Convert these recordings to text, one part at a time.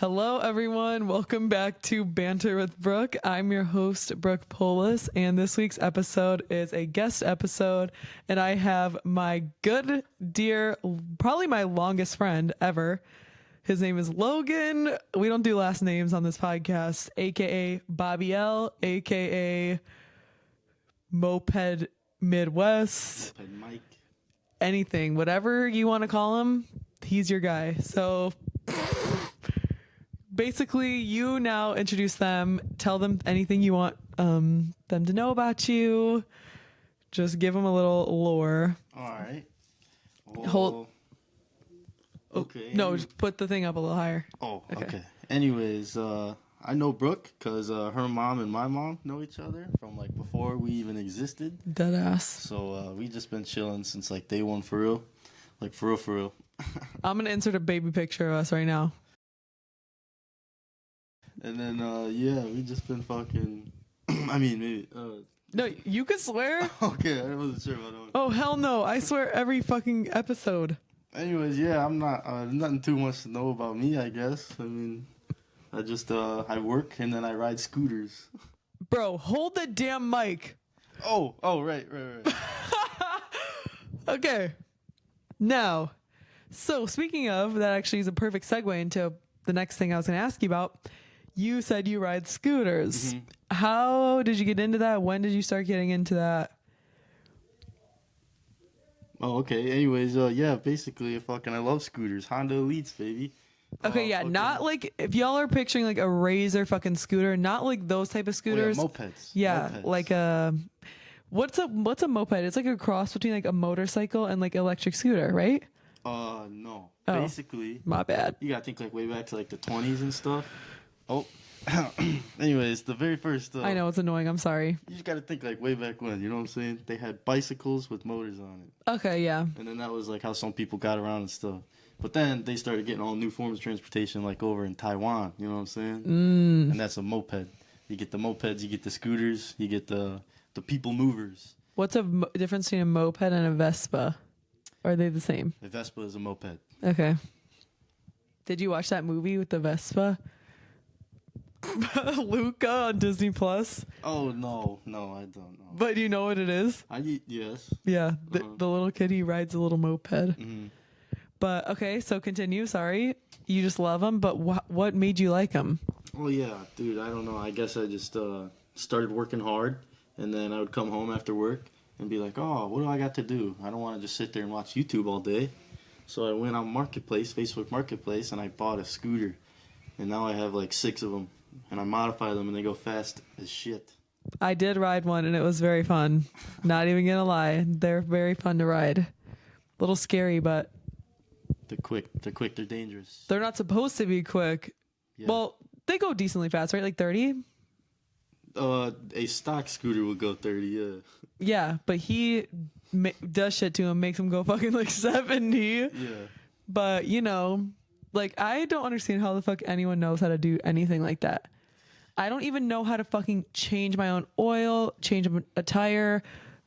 Hello, everyone. Welcome back to Banter with Brooke. I'm your host, Brooke Polis, and this week's episode is a guest episode. And I have my good, dear, probably my longest friend ever. His name is Logan. We don't do last names on this podcast, aka Bobby L, aka Moped Midwest. Moped Mike. Anything, whatever you want to call him, he's your guy. So basically, you now introduce them, tell them anything you want them to know about you. Just give them a little lore. All right. Well, Hold. Okay. No, just put the thing up a little higher. Oh, okay. Anyways, I know Brooke because her mom and my mom know each other from like before we even existed. Deadass. So we just been chilling since like day one for real. Like for real, for real. I'm going to insert a baby picture of us right now. And then, yeah, we just been fucking. I mean, maybe. No, you can swear. Okay, I wasn't sure about that. Oh, hell no. I swear every fucking episode. Anyways, yeah, I'm not. Nothing too much to know about me, I guess. I mean, I just I work and then I ride scooters. Bro, hold the damn mic. Oh, right. Okay. Now, so speaking of, that actually is a perfect segue into the next thing I was going to ask you about. You said you ride scooters. Mm-hmm. How did you get into that? When did you start getting into that? Oh, okay. Anyways, yeah, basically, I love scooters. Honda Elites, baby. Okay, yeah, not like, if y'all are picturing like a Razor fucking scooter, not like those type of scooters. Oh, yeah, mopeds. Yeah, Mopeds. like what's a moped? It's like a cross between like a motorcycle and like electric scooter, right? No. Oh. Basically, My bad. you gotta think like way back to like the 20s and stuff. Oh. Anyways, the very first. I know, it's annoying. I'm sorry. You just gotta think like way back when, you know what I'm saying? They had bicycles with motors on it. Okay, yeah. And then that was like how some people got around and stuff. But then they started getting all new forms of transportation like over in Taiwan, you know what I'm saying? And that's a moped. You get the mopeds, you get the scooters, you get the people movers. What's a difference between a moped and a Vespa? Are they the same? The Vespa is a moped. Okay. Did you watch that movie with the Vespa? Luca on Disney Plus. Oh no, I don't know. But you know what it is? Yes. Yeah, the little kid, he rides a little moped. Mm-hmm. But okay, so continue. Sorry, you just love them. But what made you like them? Oh yeah, dude. I don't know. I guess I just started working hard, and then I would come home after work and be like, oh, what do I got to do? I don't want to just sit there and watch YouTube all day. So I went on Marketplace, Facebook Marketplace, and I bought a scooter. And now I have like 6 of them. And I modify them, and they go fast as shit. I did ride one, and it was very fun. Not even gonna lie, they're very fun to ride. A little scary, but They're quick, they're dangerous. they're not supposed to be quick. Yeah. Well, they go decently fast, right? Like 30? A stock scooter will go 30, yeah. Yeah, but he does shit to him, makes him go fucking like 70. Yeah. But, you know, like, I don't understand how the fuck anyone knows how to do anything like that. I don't even know how to fucking change my own oil, change a tire.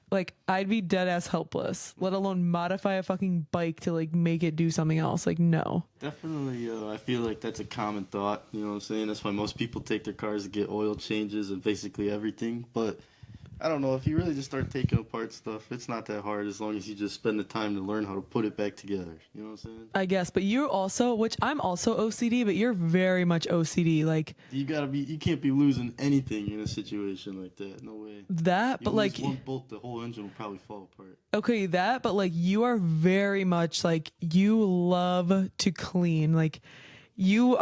Like, I'd be dead ass helpless, let alone modify a fucking bike to like make it do something else. Like, no. Definitely, I feel like that's a common thought, you know what I'm saying? That's why most people take their cars to get oil changes and basically everything. But I don't know, if you really just start taking apart stuff, it's not that hard as long as you just spend the time to learn how to put it back together. You know what I'm saying? I guess, but you're also, which I'm also OCD, but you're very much OCD. Like, You can't be losing anything in a situation like that. No way. that, You but lose like, one bolt, the whole engine will probably fall apart. okay, that, but like, you are very much like, you love to clean. Like, you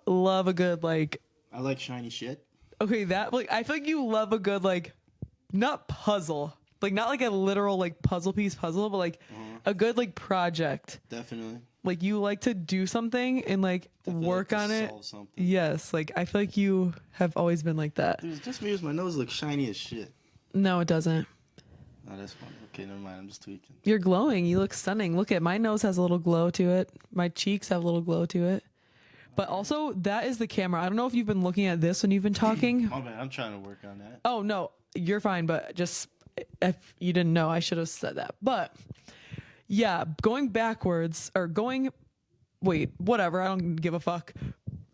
love a good, like, I like shiny shit. okay, that, like, I feel like you love a good, like, not puzzle, like, not like a literal, like, puzzle, but like a good, like, project. Definitely. Like, you like to do something and, like, Definitely work like to on it. solve something. Yes, like, I feel like you have always been like that. Dude, it's just me as my nose looks shiny as shit. No, it doesn't. Oh, that's fine. Okay, never mind. I'm just tweaking. You're glowing. You look stunning. Look at my nose has a little glow to it. My cheeks have a little glow to it. But also, that is the camera. I don't know if you've been looking at this when you've been talking. My bad. I'm trying to work on that. Oh, no, you're fine. But just if you didn't know, I should have said that. But yeah, going backwards or going wait, whatever. I don't give a fuck.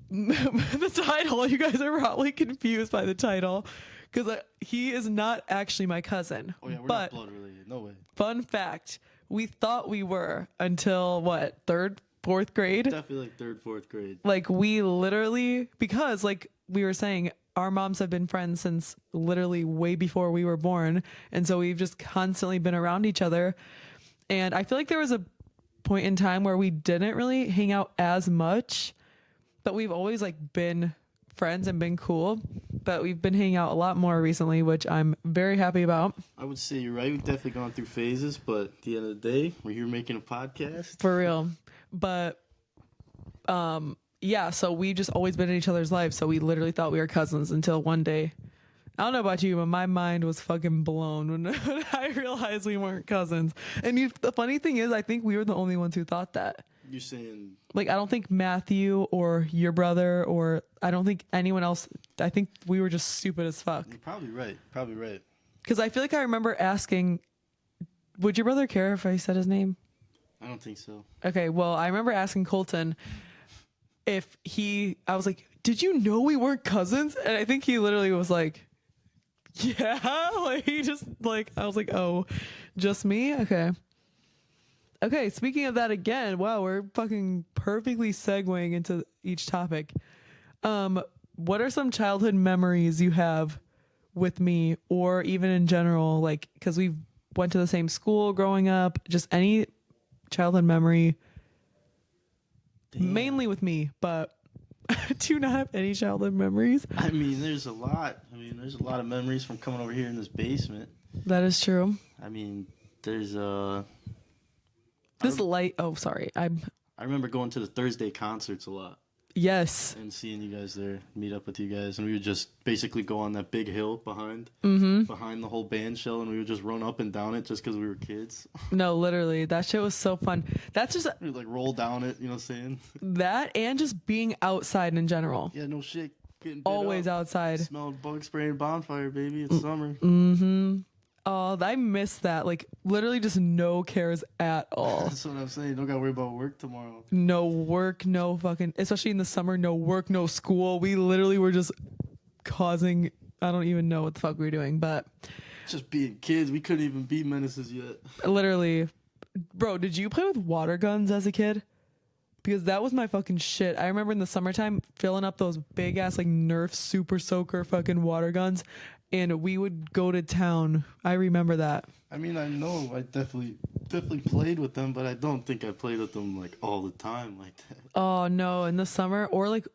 The title, you guys are probably confused by the title because he is not actually my cousin. Oh yeah, we're but not blood related. No way. fun fact, we thought we were until what, third, fourth grade? Definitely like third, fourth grade. Like we literally, because like we were saying, our moms have been friends since literally way before we were born. And so we've just constantly been around each other. And I feel like there was a point in time where we didn't really hang out as much, but we've always like been friends and been cool. But we've been hanging out a lot more recently, which I'm very happy about. I would say you're right. We've definitely gone through phases, but at the end of the day, we're here making a podcast. For real. But yeah, so we've just always been in each other's lives. So we literally thought we were cousins until one day. I don't know about you, but my mind was fucking blown when I realized we weren't cousins. And the funny thing is, I think we were the only ones who thought that. You're saying... Like, I don't think Matthew or your brother or I don't think anyone else, I think we were just stupid as fuck. You're probably right. Probably right. Because I feel like I remember asking, would your brother care if I said his name? I don't think so. Okay, well, I remember asking Colton if I was like, did you know we weren't cousins? And I think he literally was like, yeah. Like, he just, like, I was like, oh, just me? Okay. Okay, speaking of that again, wow, we're fucking perfectly segueing into each topic. What are some childhood memories you have with me or even in general? Like, because we went to the same school growing up, just any childhood memory. Damn. Mainly with me, but do you not have any childhood memories? I mean, there's a lot. There's a lot of memories from coming over here in this basement. That is true. I mean, there's I remember going to the Thursday concerts a lot. Yes. And seeing you guys there, meet up with you guys, and we would just basically go on that big hill behind the whole band shell, and we would just run up and down it just because we were kids. No, literally, that shit was so fun. That's just we would like roll down it, you know what I'm saying? That and just being outside in general. Yeah, no shit. Getting always outside. Smelling bug spray and bonfire, baby. It's summer. Mm-hmm. Oh, I miss that. Like, literally just no cares at all. That's what I'm saying. You don't gotta worry about work tomorrow. No work, no fucking... Especially in the summer, no work, no school. We literally were just causing... I don't even know what the fuck we were doing, but... Just being kids. We couldn't even be menaces yet. Literally. Bro, did you play with water guns as a kid? Because that was my fucking shit. I remember in the summertime filling up those big ass like Nerf Super Soaker fucking water guns, and we would go to town. I remember that. I mean, I know I definitely played with them, but I don't think I played with them like all the time like that. Oh no, in the summer or like,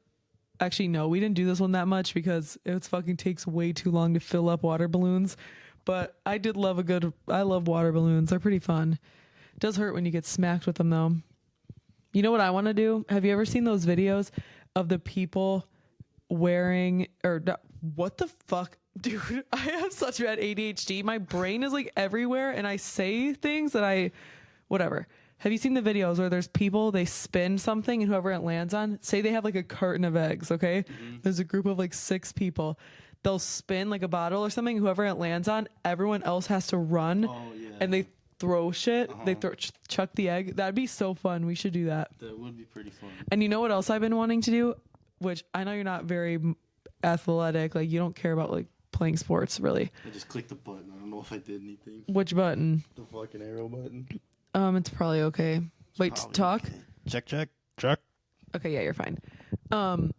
actually no, we didn't do this one that much because it fucking takes way too long to fill up water balloons. But I love water balloons. They're pretty fun. It does hurt when you get smacked with them though. You know what I want to do? Have you ever seen those videos of the people wearing what the fuck? Dude, I have such bad ADHD. My brain is like everywhere and I say things that whatever. Have you seen the videos where there's people, they spin something and whoever it lands on, say they have like a carton of eggs, okay? Mm-hmm. There's a group of like 6 people. They'll spin like a bottle or something. Whoever it lands on, everyone else has to run. Oh, yeah. And they throw shit. They chuck the egg. That'd be so fun. We should do that. That would be pretty fun. And you know what else I've been wanting to do? Which I know you're not very athletic. Like you don't care about like playing sports really. I just clicked the button. I don't know if I did anything. Which button? The fucking arrow button. It's probably okay. Wait, talk. Okay. Check. Okay, yeah, you're fine. Damn,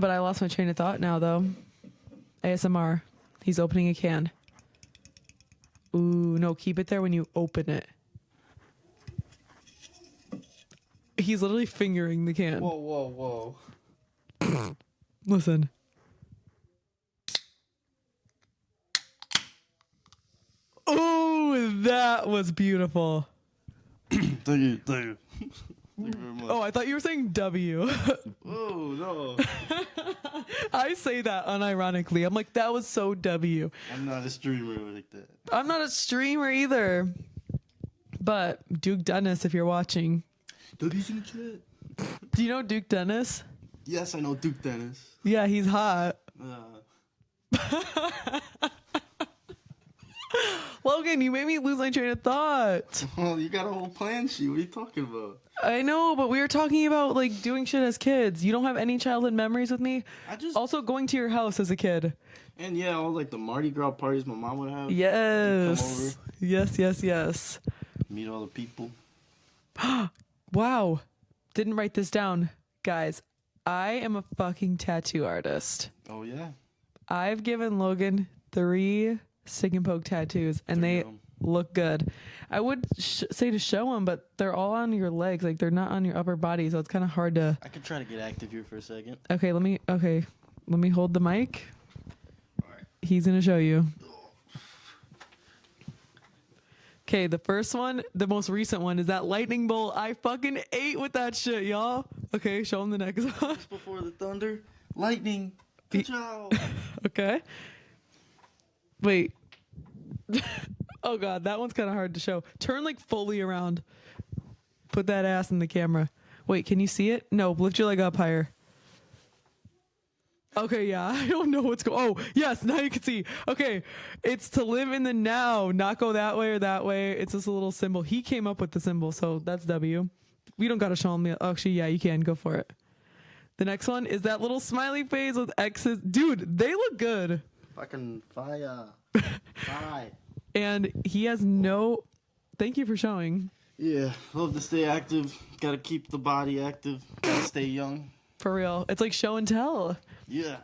but I lost my train of thought now though. ASMR. He's opening a can. Ooh, no, keep it there when you open it. He's literally fingering the can. Whoa. Listen. Oh, that was beautiful. Thank you. Thank you very much. Oh, I thought you were saying W. Oh, no. I say that unironically. I'm like, that was so W. I'm not a streamer like that. I'm not a streamer either. But Duke Dennis, if you're watching. Dougie's in the chat. Do you know Duke Dennis? Yes, I know Duke Dennis. Yeah, he's hot. Logan, you made me lose my train of thought. Well, you got a whole plan sheet. What are you talking about? I know, but we were talking about like doing shit as kids. You don't have any childhood memories with me? Also going to your house as a kid. And yeah, all like the Mardi Gras parties my mom would have. Yes. Come over. Yes. Meet all the people. Wow. Didn't write this down. Guys, I am a fucking tattoo artist. Oh, yeah? I've given Logan 3 stick and poke tattoos, and they look good. I would say to show them, but they're all on your legs. Like, they're not on your upper body, so it's kind of hard to... I can try to get active here for a second. Okay, let me hold the mic. All right. He's going to show you. Okay, the first one, the most recent one, is that lightning bolt. I fucking ate with that shit, y'all. Okay, show him the next one. Just before the thunder, lightning. Good job. Okay. Wait. Oh, God, that one's kind of hard to show. Turn, like, fully around. Put that ass in the camera. Wait, can you see it? No, lift your leg up higher. Okay, yeah, I don't know what's going. Oh, yes, now you can see. Okay, it's to live in the now, not go that way or that way. It's just a little symbol. He came up with the symbol, so that's W. We don't got to show him the. Actually, yeah, you can go for it. The next one is that little smiley face with X's. Dude, they look good. Fucking fire. Fire. And he has no. Thank you for showing. Yeah, love to stay active. Gotta keep the body active. Gotta stay young. For real. It's like show and tell. Yeah.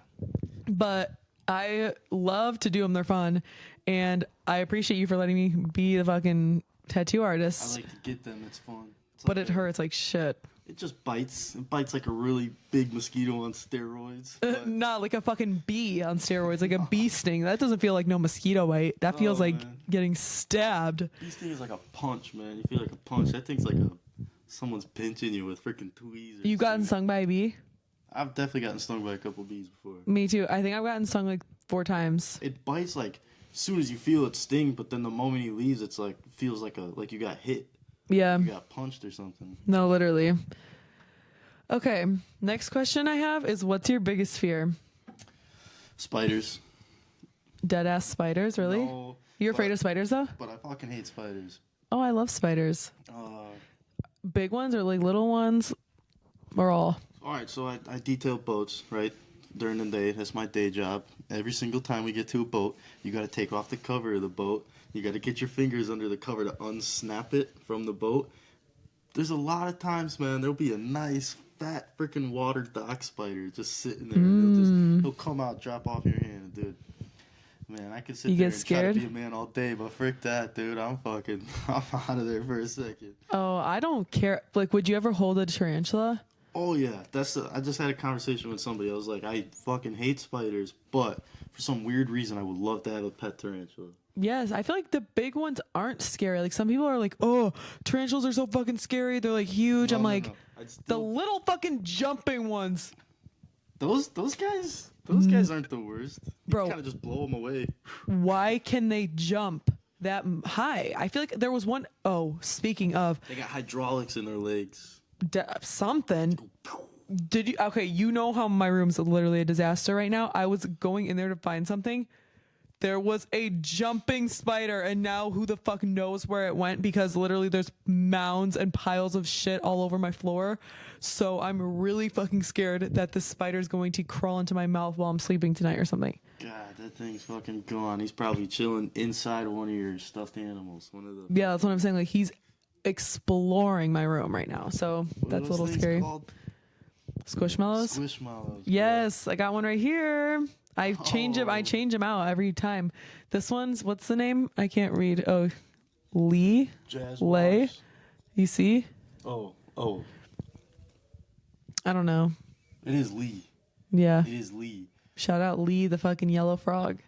But I love to do them. They're fun. And I appreciate you for letting me be the fucking tattoo artist. I like to get them. It's fun. But it hurts like shit. It just bites. It bites like a really big mosquito on steroids. Not like a fucking bee on steroids, like a bee sting. That doesn't feel like no mosquito bite. That feels like getting stabbed. Bee sting is like a punch, man. You feel like a punch. That thing's like someone's pinching you with freaking tweezers. You gotten stung by a bee? I've definitely gotten stung by a couple bees before. Me too. I think I've gotten stung like 4 times. It bites like as soon as you feel it sting, but then the moment he leaves, it's like feels like you got hit. Yeah. You got punched or something. No, literally. Okay. Next question I have is, what's your biggest fear? Spiders. Dead ass spiders, really? No, You're afraid of spiders though? But I fucking hate spiders. Oh, I love spiders. Big ones or like little ones? Or all? Alright, so I detail boats, right? During the day. That's my day job. Every single time we get to a boat, you gotta take off the cover of the boat. You gotta get your fingers under the cover to unsnap it from the boat. There's a lot of times, man, there'll be a nice, fat, freaking water dock spider just sitting there. And he'll come out, drop off your hand, dude. Man, I could sit there and try to be a man all day, but frick that, dude. I'm out of there for a second. Oh, I don't care. Like, would you ever hold a tarantula? Oh, yeah. I just had a conversation with somebody. I was like, I fucking hate spiders, but for some weird reason, I would love to have a pet tarantula. Yes, I feel like the big ones aren't scary. Like, some people are like, oh, tarantulas are so fucking scary. They're like huge. I'm like, the little fucking jumping ones. Those guys aren't the worst. Bro, you kind of just blow them away. Why can they jump that high? I feel like there was one. Oh, speaking of, they got hydraulics in their legs. Something. Did you? Okay, you know how my room's literally a disaster right now. I was going in there to find something. There was a jumping spider, and now who the fuck knows where it went, because literally there's mounds and piles of shit all over my floor. So I'm really fucking scared that the spider's going to crawl into my mouth while I'm sleeping tonight or something. God, that thing's fucking gone. He's probably chilling inside one of your stuffed animals. Yeah, that's what I'm saying. Like, he's exploring my room right now. So that's a little scary. Squishmallows? Squishmallows. Yes, I got one right here. I change them out every time. This one's, what's the name? I can't read. Oh, Lee? Lay? You see? Oh. I don't know. It is Lee. Yeah. It is Lee. Shout out Lee, the fucking yellow frog.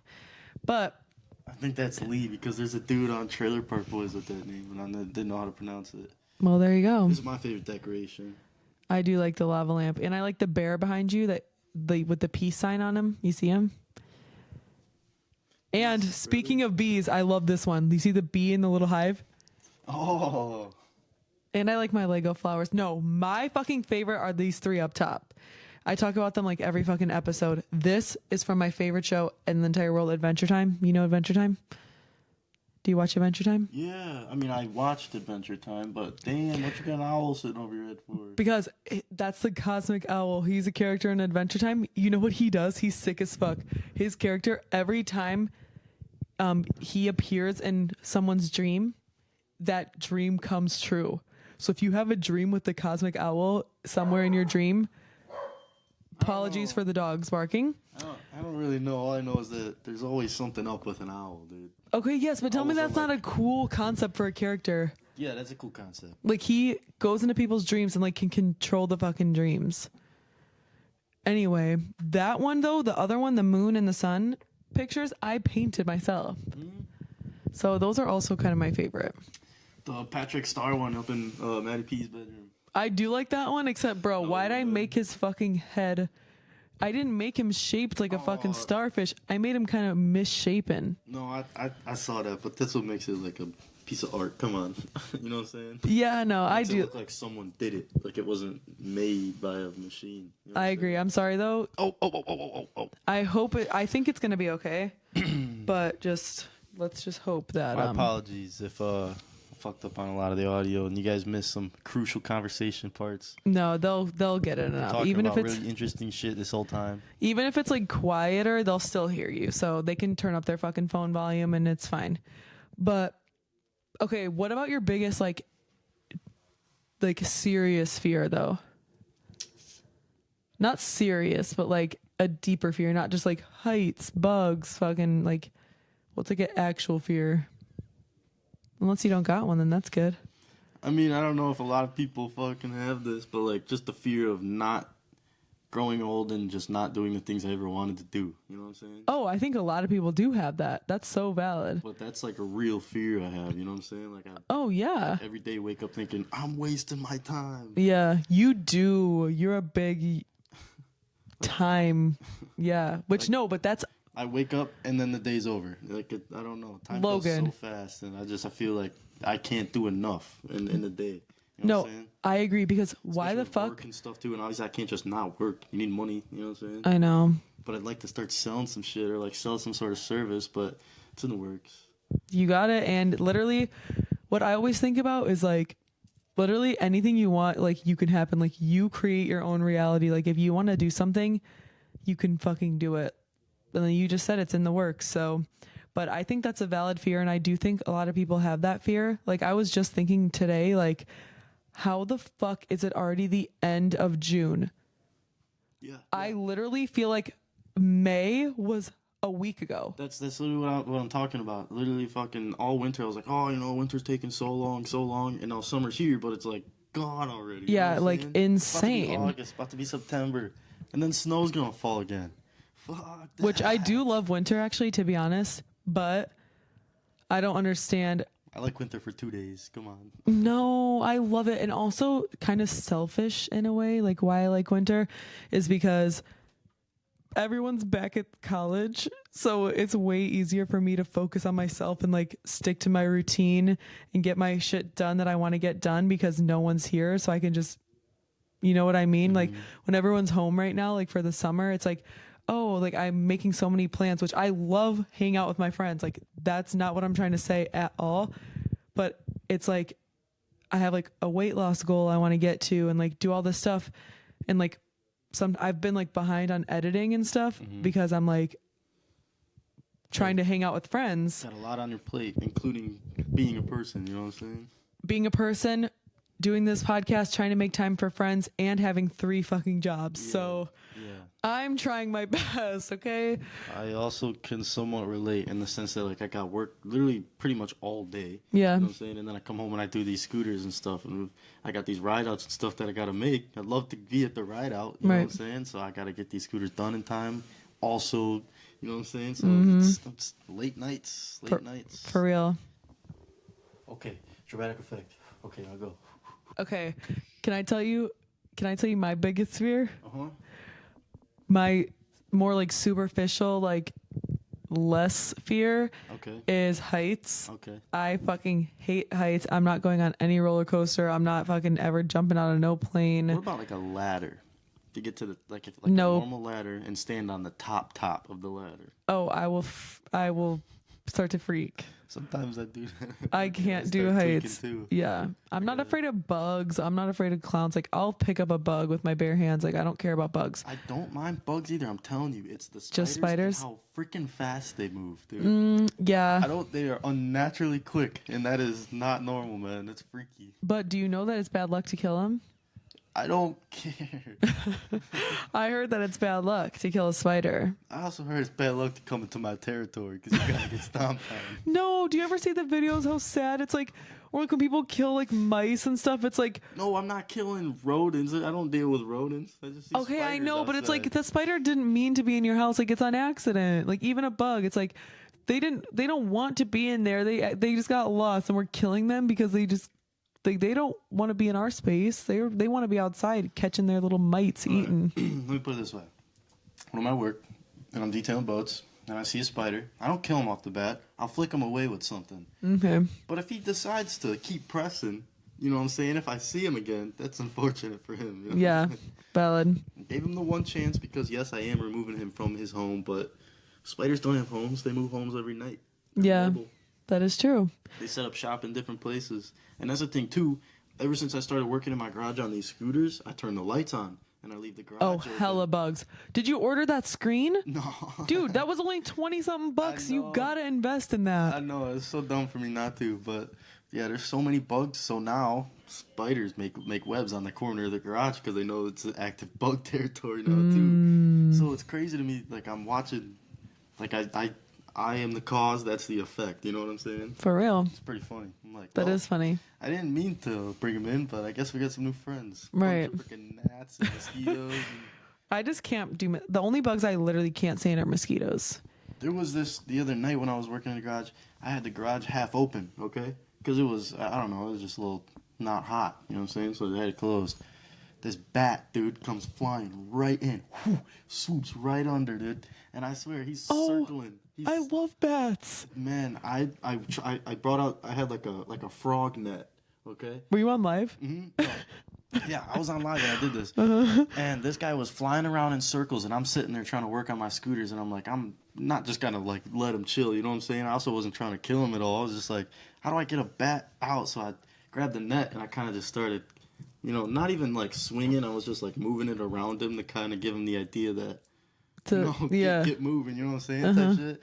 But I think that's Lee because there's a dude on Trailer Park Boys with that name, and I didn't know how to pronounce it. Well, there you go. This is my favorite decoration. I do like the lava lamp, and I like the bear behind you with the peace sign on him. You see him? And speaking of bees, I love this one. Do you see the bee in the little hive? Oh. And I like my Lego flowers. No, my fucking favorite are these 3 up top. I talk about them like every fucking episode. This is from my favorite show in the entire world, Adventure Time. You know Adventure Time? Do you watch Adventure Time? Yeah, I mean, I watched Adventure Time, but damn, what you got an owl sitting over your head for? Because that's the Cosmic Owl. He's a character in Adventure Time. You know what he does? He's sick as fuck. His character, every time he appears in someone's dream, that dream comes true. So if you have a dream with the Cosmic Owl somewhere in your dream, apologies for the dogs barking. I don't really know. All I know is that there's always something up with an owl, dude. Okay, yes, but tell me Owls are that's not a cool concept for a character. Yeah, that's a cool concept. Like, he goes into people's dreams and, like, can control the fucking dreams. Anyway, that one, though, the other one, the moon and the sun pictures, I painted myself. So those are also kind of my favorite. The Patrick Star one up in Maddie P's bedroom. I do like that one, except, bro, why'd I make his fucking head? I didn't make him shaped like a fucking starfish. I made him kind of misshapen. No, I saw that, but that's what makes it like a piece of art. Come on. You know what I'm saying? Yeah, no, I do. It look like someone did it. Like it wasn't made by a machine. You know I agree. I'm sorry, though. Oh. I think it's going to be okay. But let's just hope that. My apologies if I fucked up on a lot of the audio and you guys missed some crucial conversation parts. No, they'll get it enough. Talking Even about if it's really interesting shit this whole time. Even if it's like quieter, they'll still hear you. So they can turn up their fucking phone volume and it's fine. But okay, what about your biggest like serious fear though? Not serious, but like a deeper fear, not just like heights, bugs, fucking like what's like an actual fear? Unless you don't got one, then that's good. I mean, I don't know if a lot of people fucking have this, but like just the fear of not growing old and just not doing the things I ever wanted to do. You know what I'm saying? Oh, I think a lot of people do have that. That's so valid. But that's like a real fear I have. You know what I'm saying? Like oh yeah. Every day wake up thinking I'm wasting my time. Yeah, you do. You're a big time. Yeah, which like, no, but that's. I wake up and then the day's over. Like I don't know, time goes so fast, and I feel like I can't do enough in the day. You know what I'm saying? I agree because why the fuck? Work and stuff too, and obviously I can't just not work. You need money. You know what I'm saying? I know. But I'd like to start selling some shit or like sell some sort of service, but it's in the works. You got it, and literally, what I always think about is like. Literally anything you want, like you can happen. Like you create your own reality. Like if you want to do something, you can fucking do it. And then you just said it's in the works. So, but I think that's a valid fear. And I do think a lot of people have that fear. Like I was just thinking today, like how the fuck is it already the end of June? Yeah. I literally feel like May was a week ago. That's literally what I'm talking about. Literally fucking all winter I was like, oh, winter's taking so long, and now summer's here, but it's like gone already. Yeah, like insane. About to be August, about to be September, and then snow's gonna fall again. Fuck that. Which I do love winter actually, to be honest, but I don't understand. I like winter for 2 days. Come on. No, I love it. And also kind of selfish in a way. Like why I like winter is because everyone's back at college, so it's way easier for me to focus on myself and like stick to my routine and get my shit done that I want to get done because no one's here, so I can just, you know what I mean? Like when everyone's home right now, like for the summer, it's like, oh, like I'm making so many plans, which I love hanging out with my friends. Like that's not what I'm trying to say at all, but it's like I have like a weight loss goal I want to get to and like do all this stuff and like I've been like behind on editing and stuff because I'm like trying to hang out with friends. Got a lot on your plate, including being a person, you know what I'm saying? Being a person, doing this podcast, trying to make time for friends, and having 3 fucking jobs. Yeah, so I'm trying my best, okay? I also can somewhat relate in the sense that like I got work literally pretty much all day. Yeah. You know what I'm saying? And then I come home and I do these scooters and stuff, and I got these ride outs and stuff that I gotta make. I'd love to be at the ride out, you know what I'm saying? So I gotta get these scooters done in time. Also, you know what I'm saying? So it's late nights. For real. Okay, dramatic effect. Okay, I'll go. Okay. Can I tell you my biggest fear? Uh-huh. My more like superficial, like less fear is heights. Okay. I fucking hate heights. I'm not going on any roller coaster. I'm not fucking ever jumping out of no plane. What about like a ladder? To get to the a normal ladder and stand on the top of the ladder. Oh, I will start to freak. Sometimes I do. I can't do start tweaking heights. too. Yeah. I'm not afraid of bugs. I'm not afraid of clowns. Like, I'll pick up a bug with my bare hands. Like, I don't care about bugs. I don't mind bugs either. I'm telling you, it's the spiders, Just spiders? and how freaking fast they move, dude. Yeah. I don't. They are unnaturally quick, and that is not normal, man. It's freaky. But do you know that it's bad luck to kill them? I don't care. I heard that it's bad luck to kill a spider. I also heard it's bad luck to come into my territory because you gotta get stomped on. No, do you ever see the videos how sad it's like, or like when people kill like mice and stuff? It's like, No, I'm not killing rodents. I don't deal with rodents. I just see okay, I spiders know, but it's like outside. the spider didn't mean to be in your house. Like, it's on accident. Like, even a bug, it's like they don't want to be in there. They just got lost, and we're killing them because they don't want to be in our space. They want to be outside catching their little mites eating. Let me put it this way: when I'm at work and I'm detailing boats and I see a spider, I don't kill him off the bat. I'll flick him away with something. Okay. But if he decides to keep pressing, you know what I'm saying? If I see him again, that's unfortunate for him. You know? Yeah, valid. Gave him the one chance because yes, I am removing him from his home, but spiders don't have homes. They move homes every night. They're Yeah, mobile. that is true. They set up shop in different places. And that's the thing, too. Ever since I started working in my garage on these scooters, I turn the lights on and I leave the garage Oh, open. hella bugs. Did you order that screen? No. Dude, that was only 20-something bucks. You know. gotta invest in that. I know, it's so dumb for me not to. But, yeah, there's so many bugs. So now spiders make webs on the corner of the garage because they know it's an active bug territory now, too. So it's crazy to me. Like, I'm watching. Like, I am the cause, that's the effect. You know what I'm saying? For real. It's pretty funny. I'm like, That well, is funny. I didn't mean to bring him in, but I guess we got some new friends. Right. Bunch of freaking gnats and mosquitoes. And I just can't do the only bugs I literally can't stand are mosquitoes. there was this the other night when I was working in the garage. I had the garage half open, okay? Because it was, I don't know, it was just a little not hot. You know what I'm saying? So I had it closed. This bat, dude, comes flying right in. Whew, swoops right under, dude. And I swear, he's circling. I love bats. Man, I brought out, I had like a frog net, okay? Were you on live? Yeah, I was on live and I did this. And this guy was flying around in circles and I'm sitting there trying to work on my scooters and I'm like, I'm not just gonna like let him chill, you know what I'm saying? I also wasn't trying to kill him at all. I was just like, how do I get a bat out? So I grabbed the net and I kind of just started, you know, not even like swinging. I was just like moving it around him to kind of give him the idea that, get moving, you know what I'm saying? Type shit.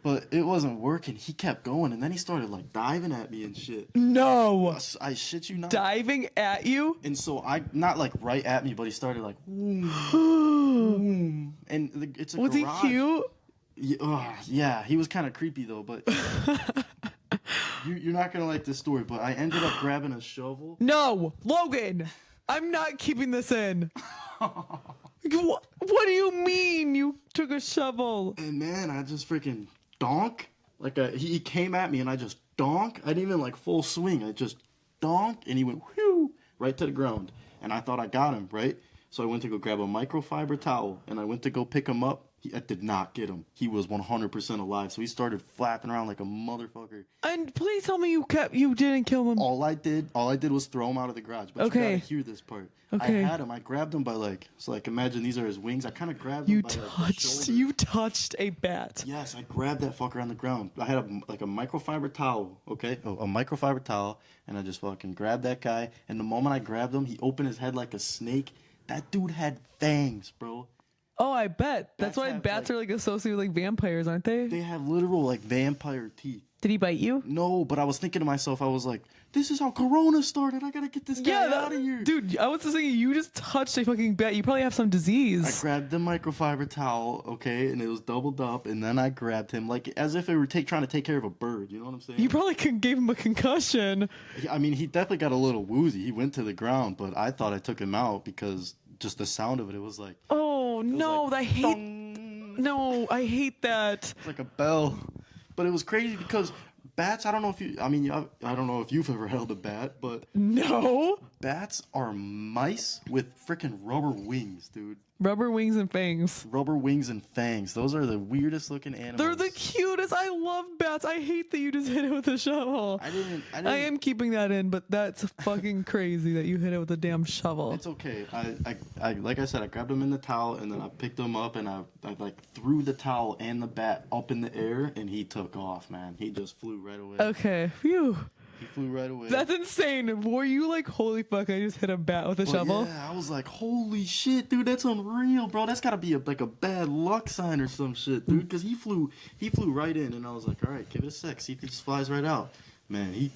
But it wasn't working. He kept going, and then he started like diving at me and shit. No. I shit you not. Diving at you? And so not like right at me, but he started like, boom, boom. And it's a Was garage. he cute? Yeah, he was kind of creepy though. But you're not gonna like this story. But I ended up grabbing a shovel. No, Logan, I'm not keeping this in. What do you mean you took a shovel? And man, I just freaking donk. Like he came at me and I just donk. I didn't even like full swing. I just donk and he went whew right to the ground. And I thought I got him, right? So I went to go grab a microfiber towel and I went to go pick him up. I did not get him. He was 100% alive. So he started flapping around like a motherfucker. And please tell me you didn't kill him. All I did was throw him out of the garage. But Okay. you gotta hear this part. Okay. I had him. I grabbed him by imagine these are his wings. I kind of grabbed him by the shoulder. You touched a bat. Yes, I grabbed that fucker on the ground. I had a microfiber towel, okay? A microfiber towel, and I just fucking grabbed that guy. And the moment I grabbed him, he opened his head like a snake. That dude had fangs, bro. Oh, I bet. That's Bats why have, bats are like associated with like vampires, aren't they? They have literal like vampire teeth. Did he bite you? No, but I was thinking to myself, I was like, this is how Corona started. I gotta get this guy out of here. Dude, I was just thinking you just touched a fucking bat. You probably have some I disease. grabbed the microfiber towel, okay, and it was doubled up, and then I grabbed him like as if it were trying to take care of a bird. You know what I'm saying? You probably gave him a concussion. I mean, he definitely got a little woozy. He went to the ground, but I thought I took him out because just the sound of it was like, Oh no, like, I hate. dong. No, I hate that. It's like a bell. But it was crazy because bats, I don't know if you've ever held a bat, but No. bats are mice with freaking rubber wings, dude. Rubber wings and fangs. Rubber wings and fangs. Those are the weirdest looking animals. They're the cutest. I love bats. I hate that you just hit it with a shovel. I am keeping that in, but that's fucking crazy that you hit it with a damn shovel. It's okay. I like I said, I grabbed him in the towel and then I picked him up and I like threw the towel and the bat up in the air and he took off, man. He just flew right away. Okay. Phew. He flew right away. That's insane. Were you like, holy fuck, I just hit a bat with a shovel? Yeah, I was like, holy shit, dude, that's unreal, bro. That's gotta be like a bad luck sign or some shit, dude. Because he flew right in, and I was like, all right, give it a sec, see if he just flies right out. Man, he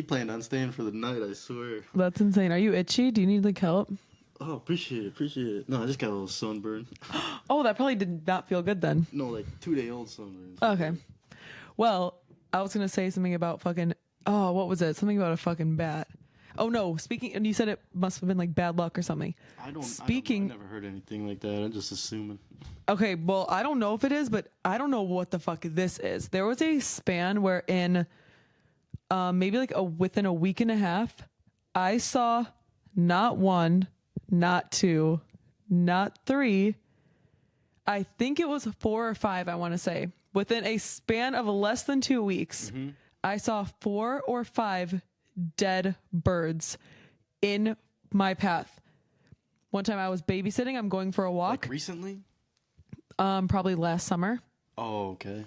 planned on staying for the night, I swear. That's insane. Are you itchy? Do you need like help? Oh, appreciate it. No, I just got a little sunburn. Oh, that probably did not feel good then. No, like 2-day-old sunburn. Okay. Well, I was gonna say something about fucking. Oh, what was it? Something about a fucking bat. Oh no! Speaking, and you said it must have been like bad luck or something. I never heard anything like that. I'm just assuming. Okay, well, I don't know if it is, but I don't know what the fuck this is. There was a span where in, maybe like within a week and a half, I saw not one, not two, not three. I think it was 4 or 5. I want to say within a span of less than 2 weeks. Mm-hmm. I saw 4 or 5 dead birds in my path. One time I was babysitting. I'm going for a walk. Like recently? Probably last summer. Oh, okay.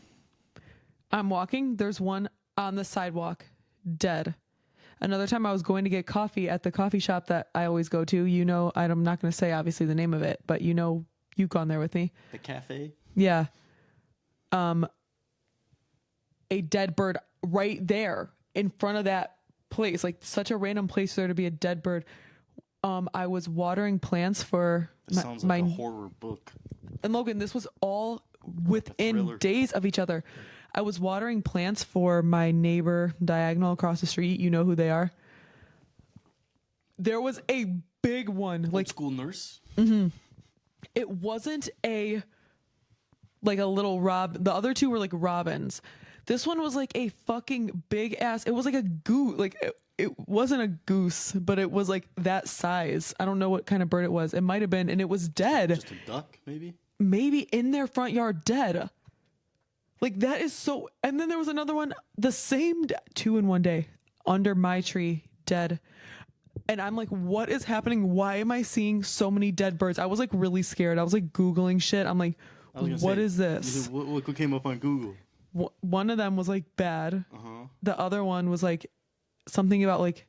I'm walking. There's one on the sidewalk, dead. Another time I was going to get coffee at the coffee shop that I always go to. You know, I'm not going to say obviously the name of it, but you know, you've gone there with me. The cafe? Yeah. A dead bird right there in front of that place, like such a random place for there to be a dead bird. I was watering plants for sounds like a horror book. And Logan, this was all within days of each other. I was watering plants for my neighbor diagonal across the street. You know who they are. There was a big one, Old like school nurse. Mm-hmm. It wasn't a little the other two were like robins. This one was like a fucking big ass. It was like a goose. Like it wasn't a goose, but it was like that size. I don't know what kind of bird it was. It might have been, and it was dead. Just a duck, maybe? Maybe in their front yard, dead. Like that is so. And then there was another one, the same 2 in one day, under my tree, dead. And I'm like, what is happening? Why am I seeing so many dead birds? I was like really scared. I was like Googling shit. I'm like, what is this? What came up on Google? One of them was like bad. Uh-huh. The other one was like something about like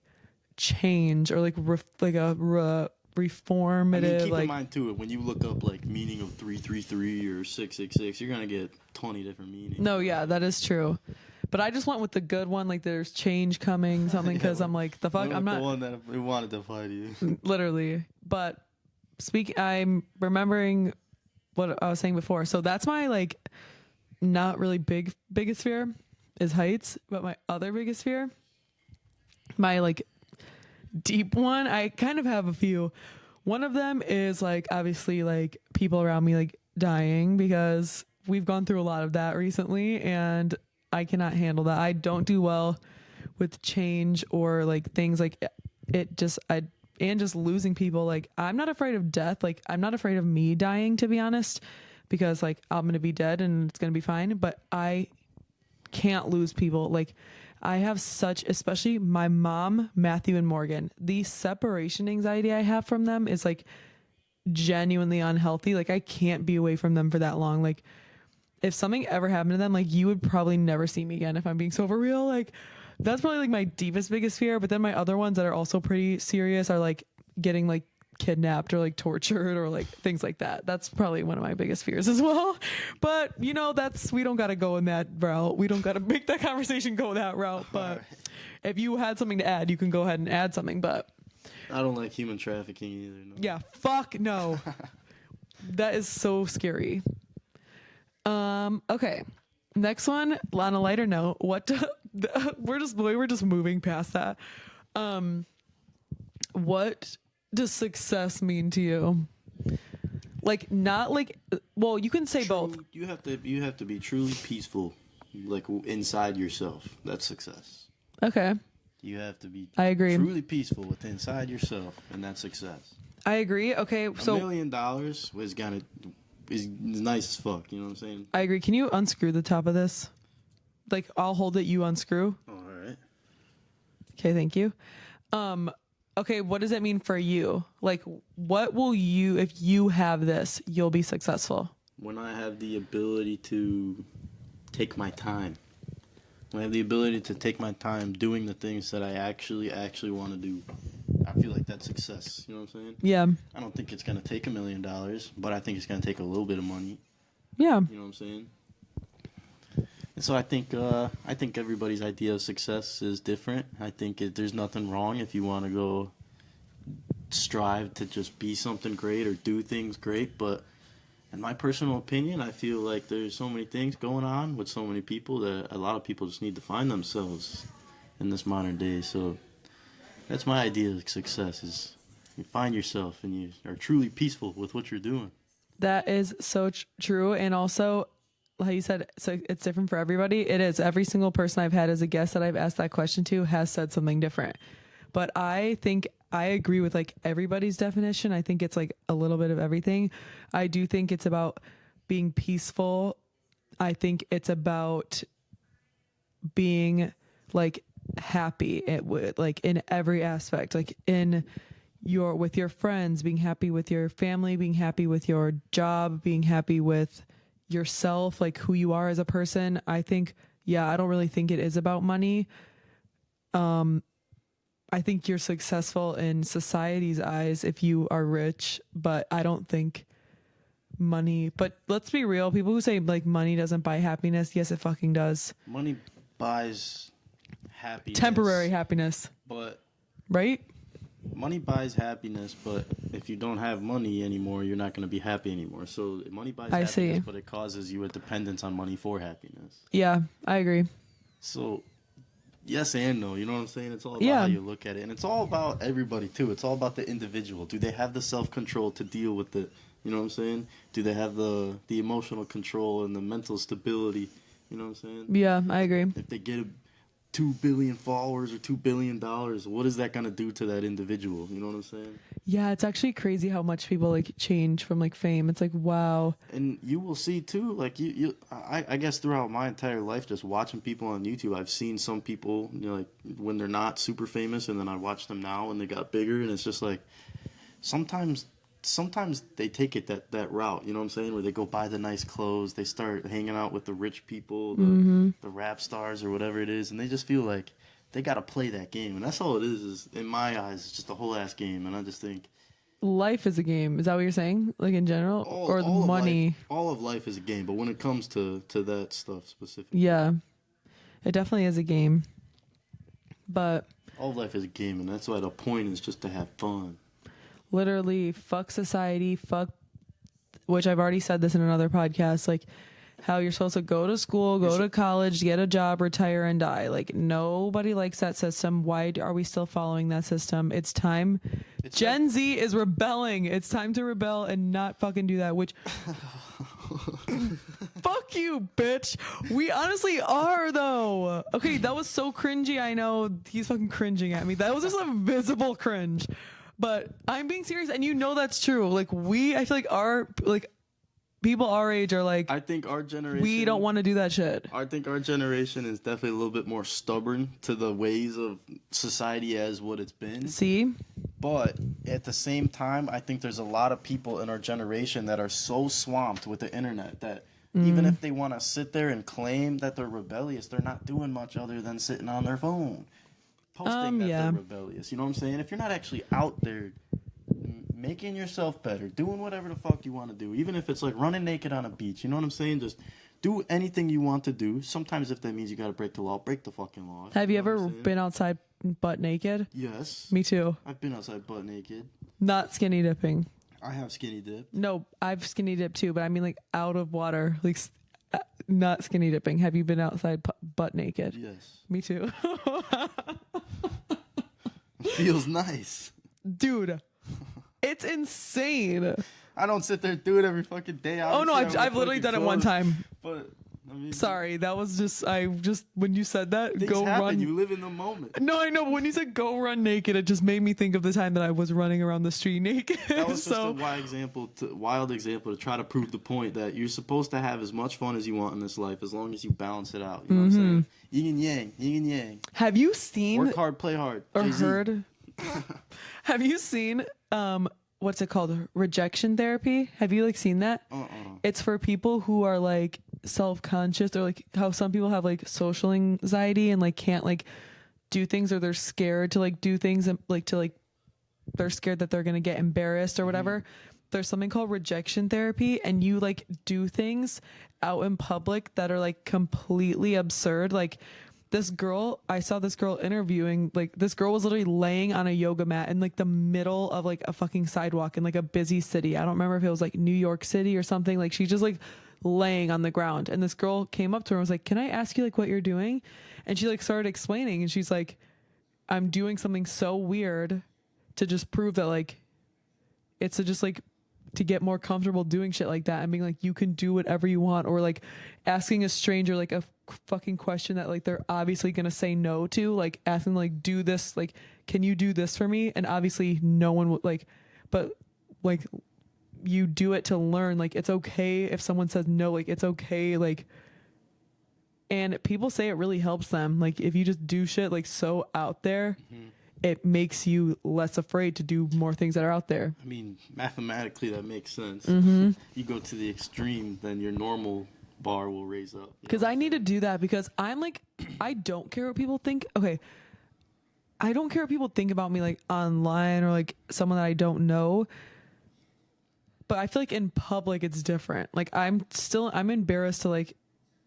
change or like reformative. I mean, keep like, in mind too, when you look up like meaning of 333 or 666, you're gonna get 20 different meanings. No, yeah, that is true. But I just went with the good one. Like there's change coming, something, because I'm like, the fuck, I'm not the one that it wanted to fight you. Literally. But I'm remembering what I was saying before. So that's my like not really biggest fear is heights, but my other biggest fear, my like deep one, I kind of have a few. One of them is like obviously like people around me like dying, because we've gone through a lot of that recently and I cannot handle that. I don't do well with change or like things like it just and just losing people. Like I'm not afraid of death. Like I'm not afraid of me dying, to be honest, because like I'm going to be dead and it's going to be fine, but I can't lose people. Like I have such, especially my mom, Matthew and Morgan, the separation anxiety I have from them is like genuinely unhealthy. Like I can't be away from them for that long. Like if something ever happened to them, like you would probably never see me again, if I'm being so for real. Like that's probably like my deepest, biggest fear. But then my other ones that are also pretty serious are like getting like kidnapped or like tortured or like things like that. That's probably one of my biggest fears as well. But you know, we don't got to go in that route. We don't got to make that conversation go that route. But if you had something to add, you can go ahead and add something. But I don't like human trafficking either. No. Yeah, fuck no. That is so scary. Okay. Next one, on a lighter note, we're just moving past that. What does success mean to you? Like not like, well, you can say both. You have to be truly peaceful, like inside yourself. That's success. Okay. You have to be I agree. truly peaceful within inside yourself, and that's success. I agree. Okay, so $1 million is nice as fuck. You know what I'm saying? I agree. Can you unscrew the top of this? Like, I'll hold it, you unscrew. Oh, all right. Okay, thank you. Okay, what does that mean for you? Like, what will you, if you have this, you'll be successful? When I have the ability to take my time. When I have the ability to take my time doing the things that I actually want to do. I feel like that's success. You know what I'm saying? Yeah. I don't think it's going to take $1 million, but I think it's going to take a little bit of money. Yeah. You know what I'm saying? And so I think everybody's idea of success is different. I think there's nothing wrong if you want to go strive to just be something great or do things great. But in my personal opinion, I feel like there's so many things going on with so many people that a lot of people just need to find themselves in this modern day. So that's my idea of success is you find yourself and you are truly peaceful with what you're doing. That is so true. And also, how you said, so it's different for everybody. It is. Every single person I've had as a guest that I've asked that question to has said something different. But I think I agree with like everybody's definition. I think it's like a little bit of everything. I do think it's about being peaceful. I think it's about being like happy. It would like in every aspect, like in your, with your friends, being happy with your family, being happy with your job, being happy with yourself, like who you are as a person. I think, yeah, I don't really think it is about money. I think you're successful in society's eyes if you are rich, but I don't think money, but let's be real. People who say like money doesn't buy happiness. Yes, it fucking does. Money buys happiness. Temporary happiness. But right? money buys happiness, but if you don't have money anymore, you're not going to be happy anymore. So money buys happiness, but it causes you a dependence on money for happiness. Yeah, I agree. So yes and no, you know what I'm saying? It's all about how you look at it. And it's all about everybody, too. It's all about the individual. Do they have the self-control to deal with it? You know what I'm saying? Do they have the emotional control and the mental stability? You know what I'm saying? Yeah, I agree. If they get 2 billion followers or $2 billion, what is that going to do to that individual? You know what I'm saying? Yeah, it's actually crazy how much people like change from like fame. It's like, wow. And you will see too, like I guess throughout my entire life, just watching people on YouTube, I've seen some people, you know, like when they're not super famous, and then I watch them now when they got bigger, and it's just like sometimes they take it that route, you know what I'm saying, where they go buy the nice clothes, they start hanging out with the rich people, the rap stars or whatever it is, and they just feel like they got to play that game. And that's all it is in my eyes, it's just a whole ass game. And I just think life is a game. Is that what you're saying? Like in general? Or the money? All of life is a game, but when it comes to that stuff specifically. Yeah. It definitely is a game. But all of life is a game, and that's why the point is just to have fun. Literally, fuck society, which I've already said this in another podcast, like how you're supposed to go to school, go to college, get a job, retire, and die. Like, nobody likes that system. Why are we still following that system? It's time. Gen Z is rebelling. It's time to rebel and not fucking do that, which... Fuck you, bitch. We honestly are, though. Okay, that was so cringy. I know he's fucking cringing at me. That was just a visible cringe. But I'm being serious, and you know that's true. Like, I feel like people our age are like, I think our generation, we don't want to do that shit. I think our generation is definitely a little bit more stubborn to the ways of society as what it's been. See? But at the same time, I think there's a lot of people in our generation that are so swamped with the internet that even if they want to sit there and claim that they're rebellious, they're not doing much other than sitting on their phone, posting that they're rebellious. You know what I'm saying? If you're not actually out there making yourself better, doing whatever the fuck you want to do, even if it's like running naked on a beach, you know what I'm saying? Just do anything you want to do. Sometimes if that means you got to break the law, break the fucking law. Have you ever been outside butt naked? Yes. Me too. I've been outside butt naked. Not skinny dipping. I have skinny dipped. No, I've skinny dipped too, but I mean like out of water, like not skinny dipping. Have you been outside butt naked? Yes. Me too. Feels nice. Dude. It's insane. I don't sit there and do it every fucking day. Oh no, I've literally done it one time. But I mean, Sorry, that was just when you said that, things go happen. run. You live in the moment. No, I know. But when you said go run naked, it just made me think of the time that I was running around the street naked. That was just a wild example to try to prove the point that you're supposed to have as much fun as you want in this life, as long as you balance it out. You know what I'm saying? Yin and yang, yin and yang. Have you seen Work hard, play hard. or Jay-Z. heard? Have you seen what's it called? Rejection therapy? Have you like seen that? It's for people who are like self-conscious, or like how some people have like social anxiety and like can't like do things, or they're scared to like do things, and like to like they're scared that they're gonna get embarrassed or whatever. There's something called rejection therapy, and you like do things out in public that are like completely absurd. Like I saw this girl interviewing, like this girl was literally laying on a yoga mat in like the middle of like a fucking sidewalk in like a busy city. I don't remember if it was like New York City or something. Like she just like laying on the ground, and this girl came up to her and was like, "Can I ask you like what you're doing?" And she like started explaining, and she's like, "I'm doing something so weird to just prove that like it's to just like to get more comfortable doing shit like that, and being like, you can do whatever you want," or like asking a stranger like a fucking question that like they're obviously gonna say no to, like asking like, do this, like, can you do this for me? And obviously no one would like, but like you do it to learn, like it's okay if someone says no, like it's okay, like, and people say it really helps them, like if you just do shit like so out there, it makes you less afraid to do more things that are out there. I mean, mathematically that makes sense. You go to the extreme, then your normal bar will raise up. Because I need to do that, because I'm like, I don't care what people think. Okay, I don't care what people think about me like online or like someone that I don't know. But I feel like in public it's different. Like I'm embarrassed to like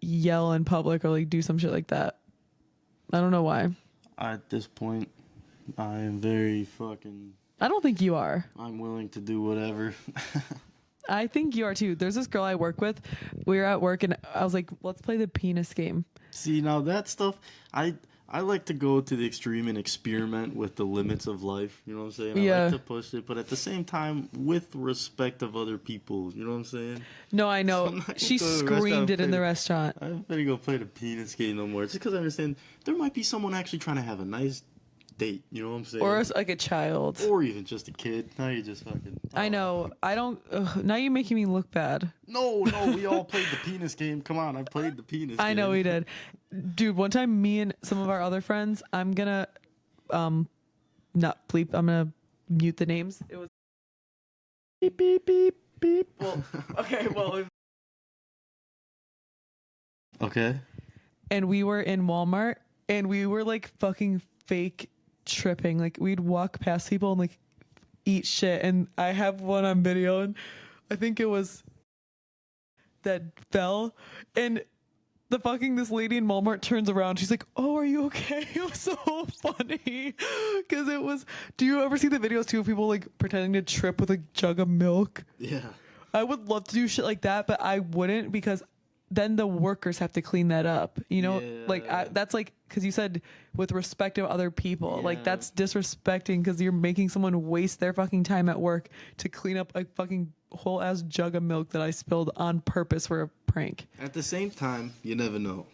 yell in public or like do some shit like that. I don't know why. At this point, I am very fucking... I don't think you are. I'm willing to do whatever. I think you are too. There's this girl I work with. We were at work and I was like, let's play the penis game. See, now that stuff, I like to go to the extreme and experiment with the limits of life. You know what I'm saying? I like to push it, but at the same time, with respect of other people. You know what I'm saying? No, I know. So she screamed it in the restaurant. I better go play the penis game no more. Just because I understand there might be someone actually trying to have a nice date. You know what I'm saying? Or like a child. Or even just a kid. Now you just fucking... I know. I don't... now you're making me look bad. No, we all played the penis game. Come on, I played the penis game. I know we did. Dude, one time me and some of our other friends, I'm gonna not bleep, I'm gonna mute the names. It was beep beep beep beep. Well, okay, well, okay. And we were in Walmart and we were like fucking fake tripping. Like we'd walk past people and like eat shit, and I have one on video, and I think it was that fell, and this lady in Walmart turns around. She's like, "Oh, are you okay?" It was so funny because it was. Do you ever see the videos too of people like pretending to trip with a jug of milk? Yeah. I would love to do shit like that, but I wouldn't, because then the workers have to clean that up. You know, like that's like, because you said with respect of other people, like that's disrespecting, because you're making someone waste their fucking time at work to clean up a fucking whole ass jug of milk that I spilled on purpose for a prank. At the same time, you never know.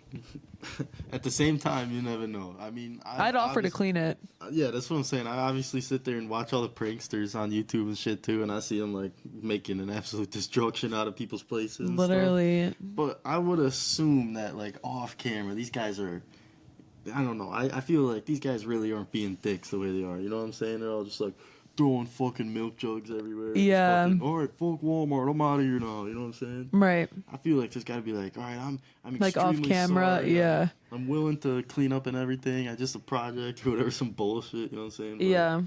At the same time, you never know. I mean, I'd offer to clean it. Yeah, that's what I'm saying. I obviously sit there and watch all the pranksters on YouTube and shit too, and I see them like making an absolute destruction out of people's places. And Literally. stuff. But I would assume that like off camera, these guys are... I don't know. I feel like these guys really aren't being dicks the way they are. You know what I'm saying? They're all just like throwing fucking milk jugs everywhere. Yeah. All right, fuck Walmart. I'm out of here now. You know what I'm saying? Right. I feel like there's got to be like, all right, I'm like off camera. Sorry. Yeah. I'm willing to clean up and everything. I just a project or whatever, some bullshit. You know what I'm saying? But yeah.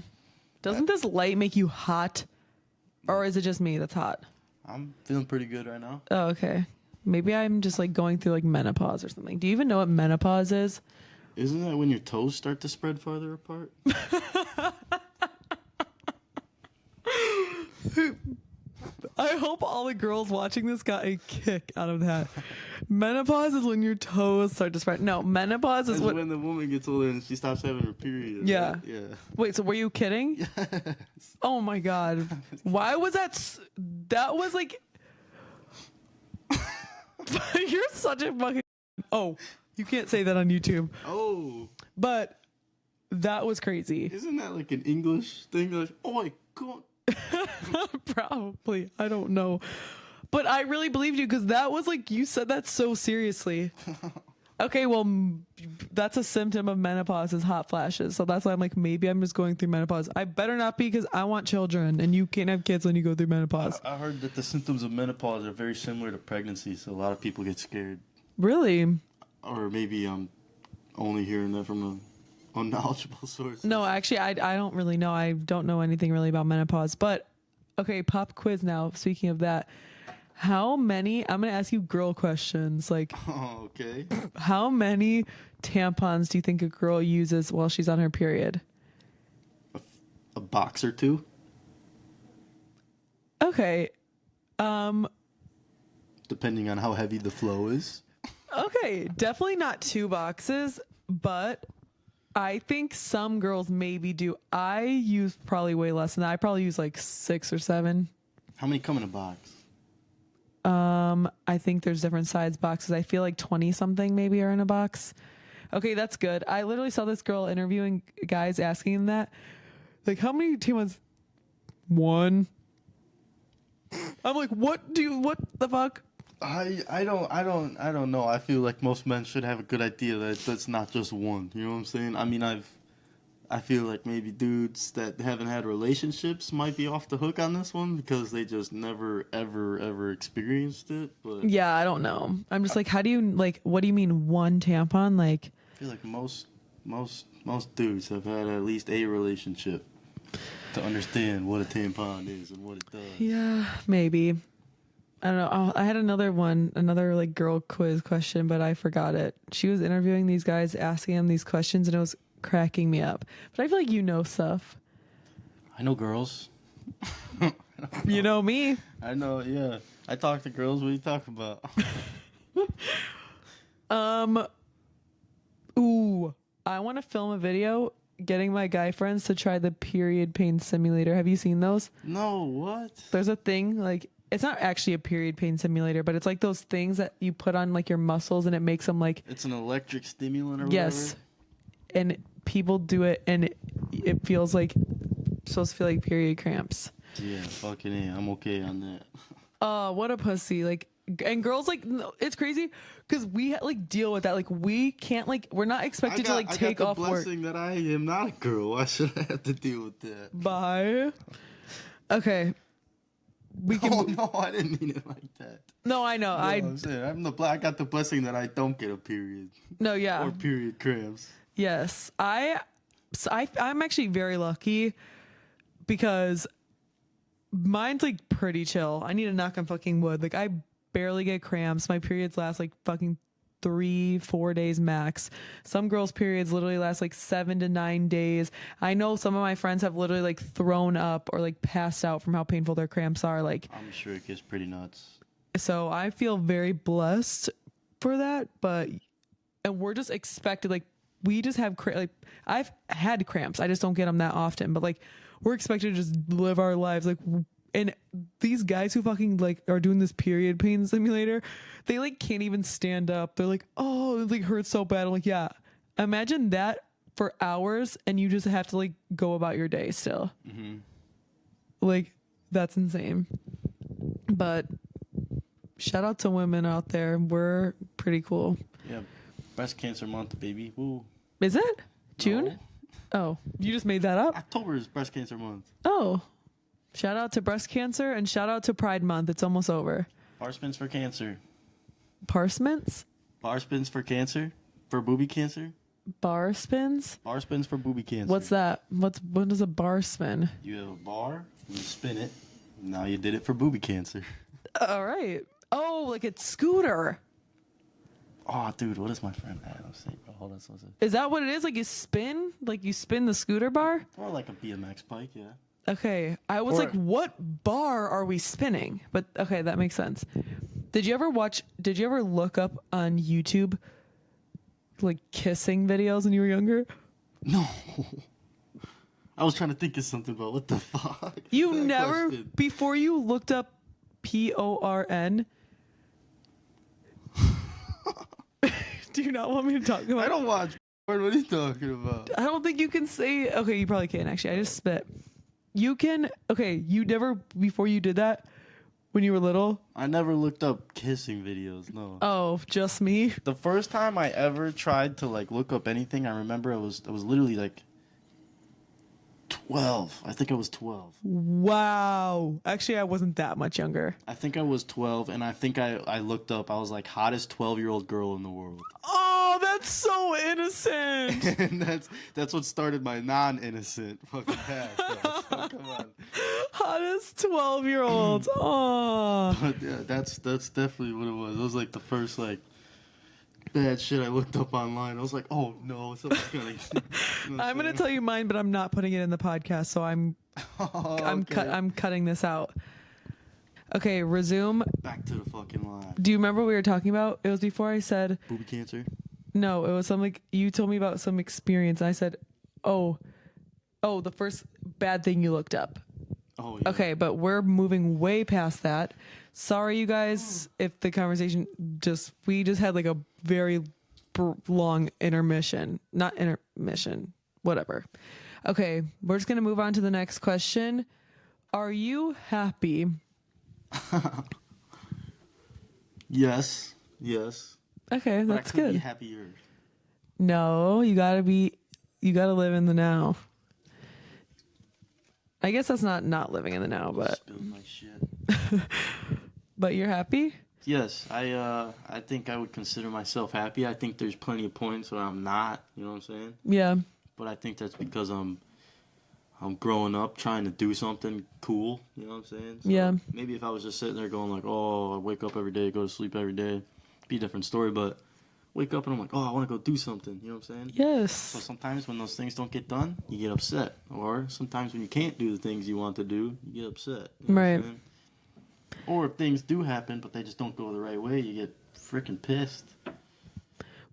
Doesn't this light make you hot, or is it just me that's hot? I'm feeling pretty good right now. Oh, okay. Maybe I'm just like going through like menopause or something. Do you even know what menopause is? Isn't that when your toes start to spread farther apart? I hope all the girls watching this got a kick out of that. Menopause is when your toes start to spread. No, menopause is when the woman gets older and she stops having her period. Yeah. Right? Yeah. Wait, so were you kidding? Yes. Oh my God. Why was that? That was like... You're such a fucking. Oh, you can't say that on YouTube. Oh, But that was crazy. isn't that like an English thing? Like, oh my god. Probably. I don't know. But I really believed you because that was like, you said that so seriously. Okay, well, that's a symptom of menopause is hot flashes. So that's why I'm like, maybe I'm just going through menopause. I better not be because I want children and you can't have kids when you go through menopause. I heard that the symptoms of menopause are very similar to pregnancy, so a lot of people get scared. Really? Or maybe I'm only hearing that from a unknowledgeable source. No, actually, I don't really know. I don't know anything really about menopause. But, okay, pop quiz now. Speaking of that. How many, I'm going to ask you girl questions. Like, Oh, okay. how many tampons do you think a girl uses while she's on her period? A box or two? Okay. Depending on how heavy the flow is. Okay. Definitely not 2 boxes, but I think some girls maybe do. I use probably way less than that. I probably use like 6 or 7. How many come in a box? I think there's different size boxes. I feel like 20 something maybe are in a box. Okay, that's good. I literally saw this girl interviewing guys asking him that. Like, how many tampons? 1. I'm like, what the fuck? I don't know. I feel like most men should have a good idea that that's not just one. You know what I'm saying? I mean, I feel like maybe dudes that haven't had relationships might be off the hook on this one because they just never ever experienced it. But Yeah, I don't know. I'm just like, how do you like? What do you mean 1 tampon? Like, I feel like most dudes have had at least a relationship to understand what a tampon is and what it does. yeah, maybe. I don't know. Oh, I had another like girl quiz question, but I forgot it. She was interviewing these guys, asking them these questions, and it was cracking me up. But I feel like you know stuff. I know girls. You know me. I know, yeah. I talk to girls. What are you talking about? Ooh, I want to film a video getting my guy friends to try the period pain simulator. Have you seen those? No, what? There's a thing like it's not actually a period pain simulator, but it's like those things that you put on like your muscles and it makes them like It's an electric stimulant or yes. whatever? And people do it and it feels like supposed to feel like period cramps. Yeah, fucking A. I'm okay on that. Oh, what a pussy. Like, and girls like, no, it's crazy because we like deal with that. Like we can't like, we're not expected to like take off work. I got the blessing that I am not a girl. Why should I have to deal with that? Bye. Okay. We can. Oh, no, I didn't mean it like that. No, I know. No, I'm saying, I got the blessing that I don't get a period. No, yeah. Or period cramps. Yes. I'm actually very lucky because mine's like pretty chill. I need to knock on fucking wood. Like I barely get cramps. My periods last like fucking 3-4 days max. Some girls' periods literally last like 7 to 9 days. I know some of my friends have literally like thrown up or like passed out from how painful their cramps are. Like, I'm sure it gets pretty nuts. so I feel very blessed for that, and we're just expected, like, we just have, like, I've had cramps. I just don't get them that often, but like, we're expected to just live our lives. Like, and these guys who fucking like are doing this period pain simulator, they like can't even stand up. They're like, oh, it like hurts so bad. I'm like, yeah, imagine that for hours and you just have to like go about your day still. Mm-hmm. Like, that's insane. But shout out to women out there. We're pretty cool. Yeah. Breast Cancer Month, baby. Woo. Is it? June? No. Oh, you just made that up? October is Breast Cancer Month. Oh. Shout out to breast cancer and shout out to Pride Month. It's almost over. Bar spins for cancer. Parspins? Bar spins for cancer? For booby cancer? Bar spins? Bar spins for booby cancer. What's that? What is a bar spin? You have a bar, you spin it. Now you did it for booby cancer. All right. Oh, like it's scooter. Oh, dude, what is my friend? I don't say, bro. Hold on, Is that what it is? Like you spin? Like you spin the scooter bar? Or like a BMX bike, yeah. Okay. I was like, what bar are we spinning? But okay, that makes sense. Did you ever look up on YouTube like kissing videos when you were younger? No. I was trying to think of something about what the fuck. You never, before you looked up PORN, Do you not want me to talk about? I don't watch porn. What are you talking about? I don't think you can say. Okay, you probably can actually. I just spit. You can. Okay, you never before you did that when you were little. I never looked up kissing videos. No. Oh, just me. The first time I ever tried to like look up anything, I remember I was literally like 12. I think I was 12. Wow. Actually, I wasn't that much younger. I think I was 12, and I think I looked up. I was like hottest 12-year-old girl in the world. Oh, that's so innocent. And that's what started my non-innocent fucking past. So, come on. Hottest 12-year-old. Oh. But yeah, that's definitely what it was. It was like the first like bad shit I looked up online. I was like, oh no, something's gonna. I'm gonna tell you mine, but I'm not putting it in the podcast, so I'm cutting this out. Okay, resume. Back to the fucking line. Do you remember what we were talking about? It was before I said Booby cancer. no. It was something you told me about some experience. And I said, oh, the first bad thing you looked up. Oh yeah. Okay, but we're moving way past that. Sorry, you guys, if the conversation we just had like a very long intermission. Not intermission, whatever. Okay, we're just going to move on to the next question. Are you happy? Yes. Okay, But that's I could good. be happier. No, you got to live in the now. I guess that's not living in the now, but Spilled my shit. but you're happy? Yes, I think I would consider myself happy. I think there's plenty of points where I'm not, you know what I'm saying? Yeah. But I think that's because I'm growing up trying to do something cool, you know what I'm saying? So Yeah. maybe if I was just sitting there going like, "Oh, I wake up every day, go to sleep every day," be a different story, but wake up and I'm like, "Oh, I want to go do something," you know what I'm saying? Yes. So sometimes when those things don't get done, you get upset. Or sometimes when you can't do the things you want to do, you get upset. You know what I'm Right. saying? Or if things do happen, but they just don't go the right way, you get freaking pissed.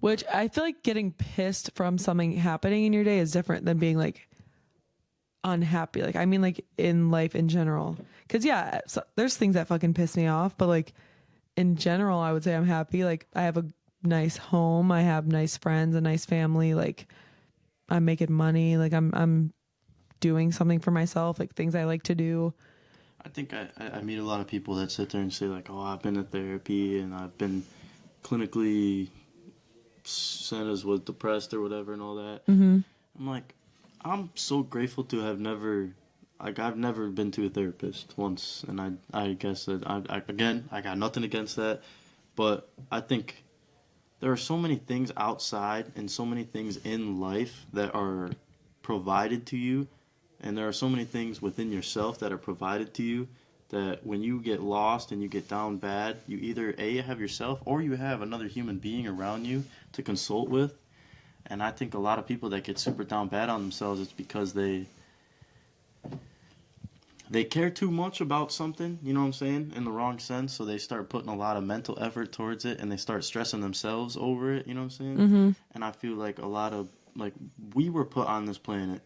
Which I feel like getting pissed from something happening in your day is different than being like unhappy. Like, I mean, like in life in general. Cause yeah, so there's things that fucking piss me off, but like in general, I would say I'm happy. Like I have a nice home. I have nice friends, a nice family. Like I'm making money. Like I'm doing something for myself, like things I like to do. I think I meet a lot of people that sit there and say like, "Oh, I've been to therapy and I've been clinically sent as was depressed or whatever and all that." Mm-hmm. I'm like, I'm so grateful to have never, like, I've never been to a therapist once, and I guess that I got nothing against that, but I think there are so many things outside and so many things in life that are provided to you. And there are so many things within yourself that are provided to you that when you get lost and you get down bad, you either A, have yourself or you have another human being around you to consult with. And I think a lot of people that get super down bad on themselves, it's because they care too much about something, you know what I'm saying, in the wrong sense. So they start putting a lot of mental effort towards it and they start stressing themselves over it, you know what I'm saying? Mm-hmm. And I feel like a lot of, like, we were put on this planet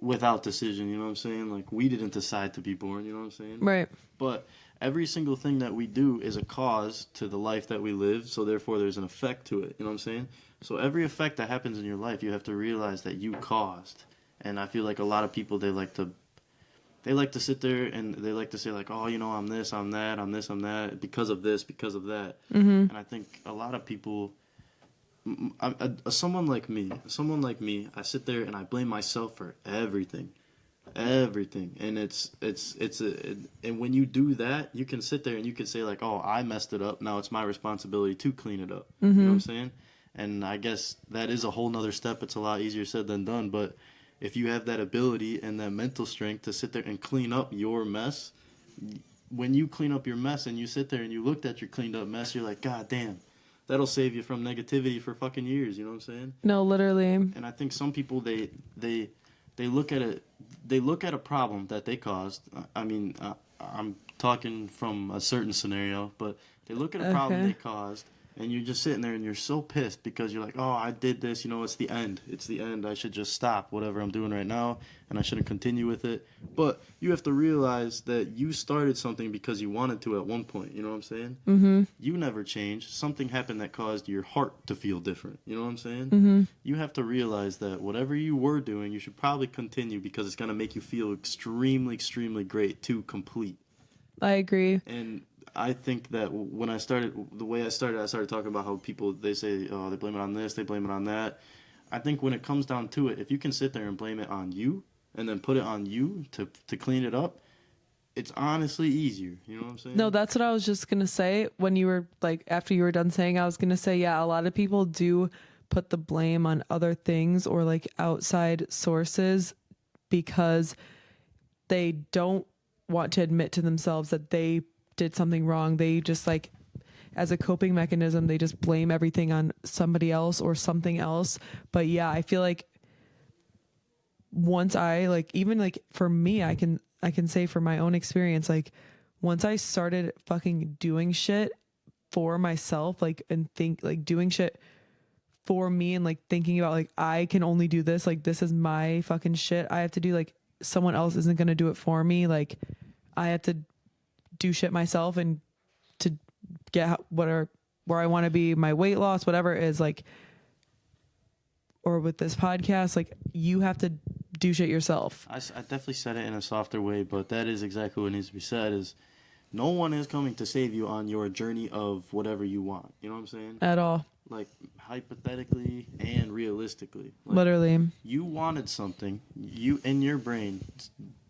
without decision, you know what I'm saying? Like, we didn't decide to be born, you know what I'm saying? Right. But every single thing that we do is a cause to the life that we live, so therefore there's an effect to it, you know what I'm saying? So every effect that happens in your life, you have to realize that you caused. And I feel like a lot of people, they like to sit there and they like to say like, "Oh, you know, I'm this, I'm that, I'm this, I'm that, because of this, because of that." Mm-hmm. And I think a lot of people, someone like me, I sit there and I blame myself for everything, and and when you do that, you can sit there and you can say like, "Oh, I messed it up. Now it's my responsibility to clean it up." Mm-hmm. You know what I'm saying? And I guess that is a whole nother step. It's a lot easier said than done, but if you have that ability and that mental strength to sit there and clean up your mess, when you clean up your mess and you sit there and you looked at your cleaned up mess, you're like, "God damn, that'll save you from negativity for fucking years." You know what I'm saying? No, literally. And I think some people they look at it, they look at a problem that they caused. I mean, I'm talking from a certain scenario, but they look at a problem Okay. they caused, and you're just sitting there and you're so pissed because you're like, oh, I did this, it's the end. It's the end. I should just stop whatever I'm doing right now, and I shouldn't continue with it. But you have to realize that you started something because you wanted to at one point. You know what I'm saying? Mm-hmm. You never changed. Something happened that caused your heart to feel different. You know what I'm saying? Mm-hmm. You have to realize that whatever you were doing, you should probably continue because it's going to make you feel extremely, extremely great to complete. I agree. And I think that when I started, I started talking about how people, they say, oh, they blame it on this, they blame it on that. I think when it comes down to it, if you can sit there and blame it on you and then put it on you to clean it up, it's honestly easier. You know what I'm saying? No, that's what I was just going to say when you were like, after you were done saying, I was going to say, yeah, a lot of people do put the blame on other things or like outside sources because they don't want to admit to themselves that they did something wrong. They just like, as a coping mechanism, they just blame everything on somebody else or something else. But yeah, I feel like once I like, even like for me, I can say for my own experience, like once I started fucking doing shit for myself, like, and think like doing shit for me and like thinking about like, I can only do this, like this is my fucking shit I have to do, like someone else isn't going to do it for me. Like I have to do shit myself and to get where I want to be, my weight loss, whatever it is, like, or with this podcast, like you have to do shit yourself. I definitely said it in a softer way, but that is exactly what needs to be said is no one is coming to save you on your journey of whatever you want. You know what I'm saying? At all. Like hypothetically and realistically. Like, Literally. you wanted something, you in your brain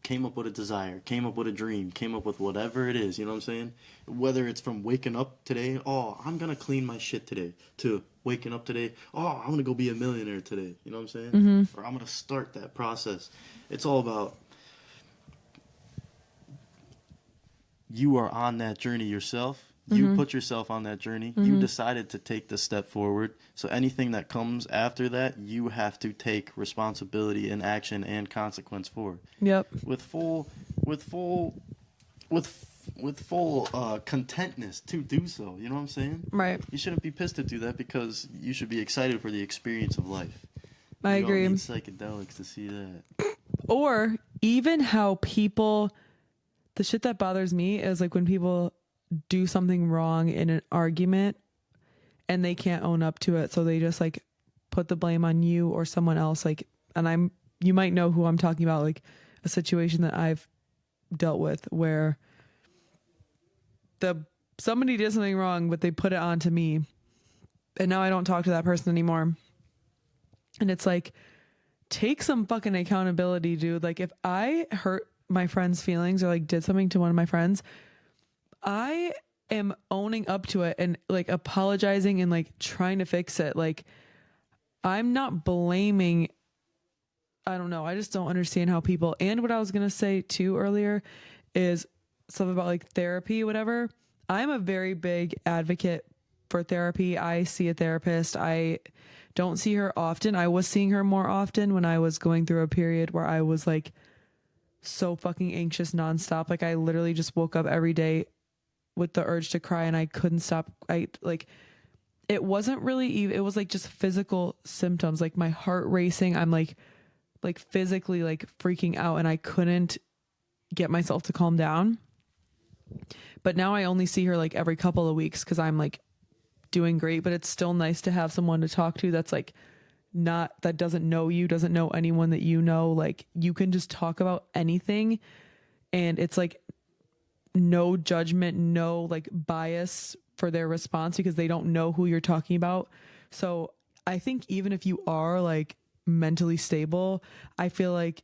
came up with a desire, came up with a dream, came up with whatever it is, you know what I'm saying? Whether it's from waking up today, oh, I'm going to clean my shit today, to waking up today, oh, I'm going to go be a millionaire today, you know what I'm saying? Mm-hmm. Or I'm going to start that process. It's all about you are on that journey yourself. You put yourself on that journey. You decided to take the step forward. So anything that comes after that, you have to take responsibility and action and consequence for. Yep. With full contentness to do so. You know what I'm saying? Right. You shouldn't be pissed to do that because you should be excited for the experience of life. I agree. You don't need psychedelics to see that. Or even how people, the shit that bothers me is like when people do something wrong in an argument and they can't own up to it, so they just like put the blame on you or someone else, like, and you might know who I'm talking about, like a situation that I've dealt with where somebody did something wrong but they put it onto me and now I don't talk to that person anymore. And it's like, take some fucking accountability, dude. Like if I hurt my friend's feelings or like did something to one of my friends, I am owning up to it and like apologizing and like trying to fix it. Like I'm not blaming. I don't know. I just don't understand how people, and what I was going to say too earlier is something about like therapy, whatever. I'm a very big advocate for therapy. I see a therapist. I don't see her often. I was seeing her more often when I was going through a period where I was like so fucking anxious nonstop. Like I literally just woke up every day with the urge to cry and I couldn't stop. It wasn't really even, it was like just physical symptoms, like my heart racing. I'm like physically like freaking out and I couldn't get myself to calm down. But now I only see her like every couple of weeks because I'm like doing great, but it's still nice to have someone to talk to that's like that doesn't know you, doesn't know anyone that you know. Like you can just talk about anything and it's like no judgment, no like bias for their response because they don't know who you're talking about. So I think even if you are like mentally stable, I feel like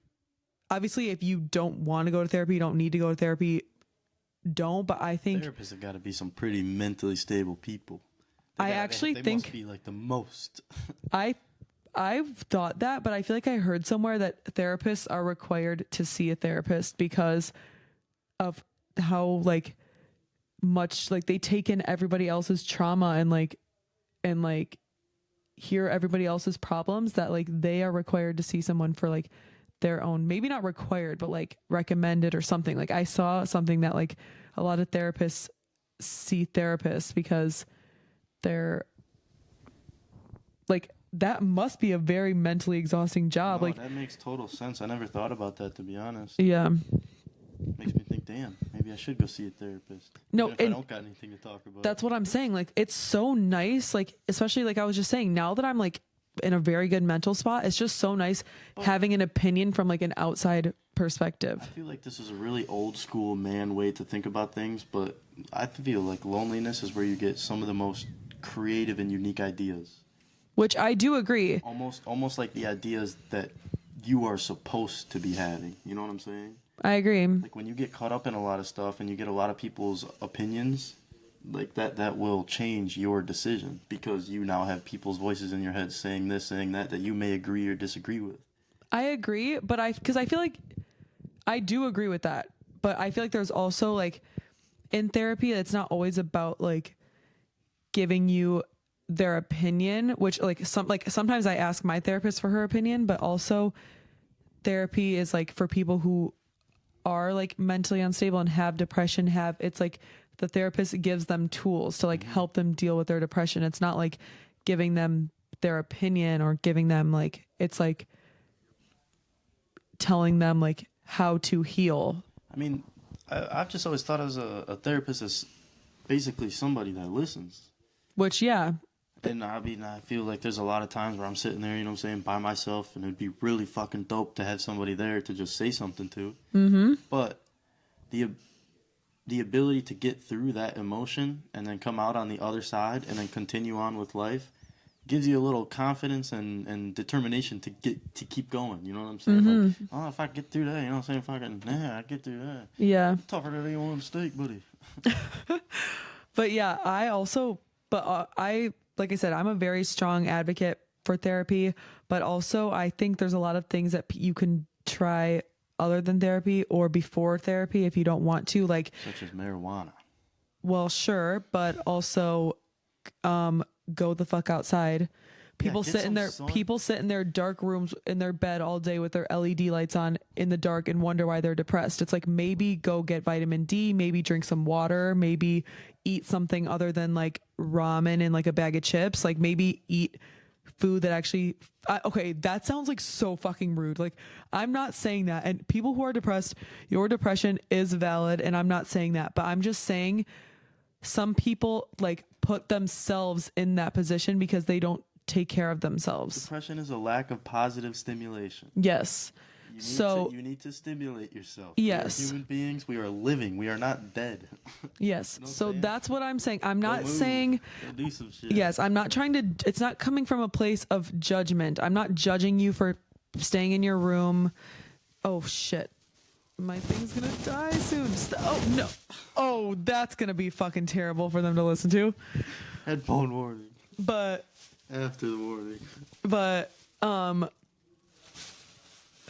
obviously if you don't want to go to therapy, you don't need to go to therapy, don't. But I think Therapists have got to be some pretty mentally stable people. They think must be like the most. I've thought that, but I feel like I heard somewhere that therapists are required to see a therapist because of how like much like they take in everybody else's trauma and like hear everybody else's problems, that like they are required to see someone for like their own, maybe not required, but like recommended or something. Like I saw something that like a lot of therapists see therapists because their, like, that must be a very mentally exhausting job. No, Like, that makes total sense. I never thought about that, to be honest. yeah. Makes me think, damn, maybe I should go see a therapist. No, Even if I and don't got anything to talk about. that's what I'm saying. Like, it's so nice. Like, especially like I was just saying, now that I'm like in a very good mental spot, it's just so nice having an opinion from like an outside perspective. I feel like this is a really old school man way to think about things, but I feel like loneliness is where you get some of the most creative and unique ideas. Which I do agree. Almost like the ideas that you are supposed to be having. You know what I'm saying? I agree. Like when you get caught up in a lot of stuff and you get a lot of people's opinions, like that will change your decision because you now have people's voices in your head saying this, saying that you may agree or disagree with. I agree, but because I feel like I do agree with that, but I feel like there's also like in therapy, it's not always about like giving you their opinion, which sometimes I ask my therapist for her opinion, but also therapy is like for people who are like mentally unstable and have depression, it's like the therapist gives them tools to like help them deal with their depression. It's not like giving them their opinion or giving them like, it's like telling them like how to heal. I mean, I've just always thought as a therapist as basically somebody that listens. Which, yeah. And I mean, I feel like there's a lot of times where I'm sitting there, you know what I'm saying, by myself, and it'd be really fucking dope to have somebody there to just say something to. Mm-hmm. But the ability to get through that emotion and then come out on the other side and then continue on with life gives you a little confidence and determination to keep going. You know what I'm saying? Mm-hmm. Like, oh, if I get through that, you know what I'm saying? Fucking, I get through that. Yeah. Tougher than any one mistake, buddy. But yeah, like I said, I'm a very strong advocate for therapy, but also I think there's a lot of things that you can try other than therapy or before therapy if you don't want to, like such as marijuana. Well, sure, but also go the fuck outside. People sit in their dark rooms in their bed all day with their LED lights on in the dark and wonder why they're depressed. It's like maybe go get vitamin D, maybe drink some water, maybe eat something other than like ramen and like a bag of chips. Like maybe eat food that actually okay, that sounds like so fucking rude. Like I'm not saying that. And people who are depressed, your depression is valid and I'm not saying that, but I'm just saying some people like put themselves in that position because they don't take care of themselves. Depression is a lack of positive stimulation. Yes. You need to stimulate yourself. Yes. We are human beings. We are living. We are not dead. Yes. You know so that's what I'm saying. I'm not saying do some shit. Yes, I'm not trying to, it's not coming from a place of judgment. I'm not judging you for staying in your room. Oh shit. My thing's gonna die soon. Oh no. Oh, that's gonna be fucking terrible for them to listen to. Headphone warning. But after the warning. But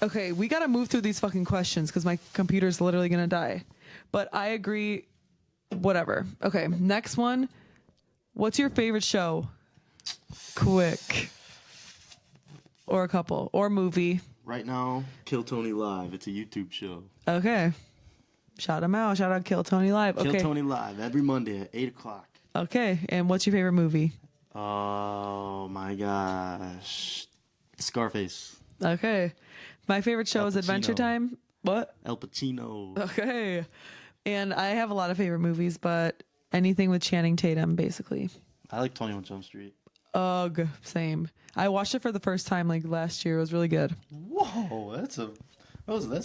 okay, we gotta move through these fucking questions because my computer's literally gonna die. But I agree. Whatever. Okay, next one. What's your favorite show? Quick. Or a couple. Or movie. Right now, Kill Tony Live. It's a YouTube show. Okay. Shout him out. Shout out Kill Tony Live. Okay. Kill Tony Live every Monday at 8 o'clock. Okay. And what's your favorite movie? Oh my gosh. Scarface. Okay. My favorite show is Adventure Time. What? El Pacino. Okay. And I have a lot of favorite movies, but anything with Channing Tatum, basically. I like 21 Jump Street. Ugh, same. I watched it for the first time like last year. It was really good. Whoa, that's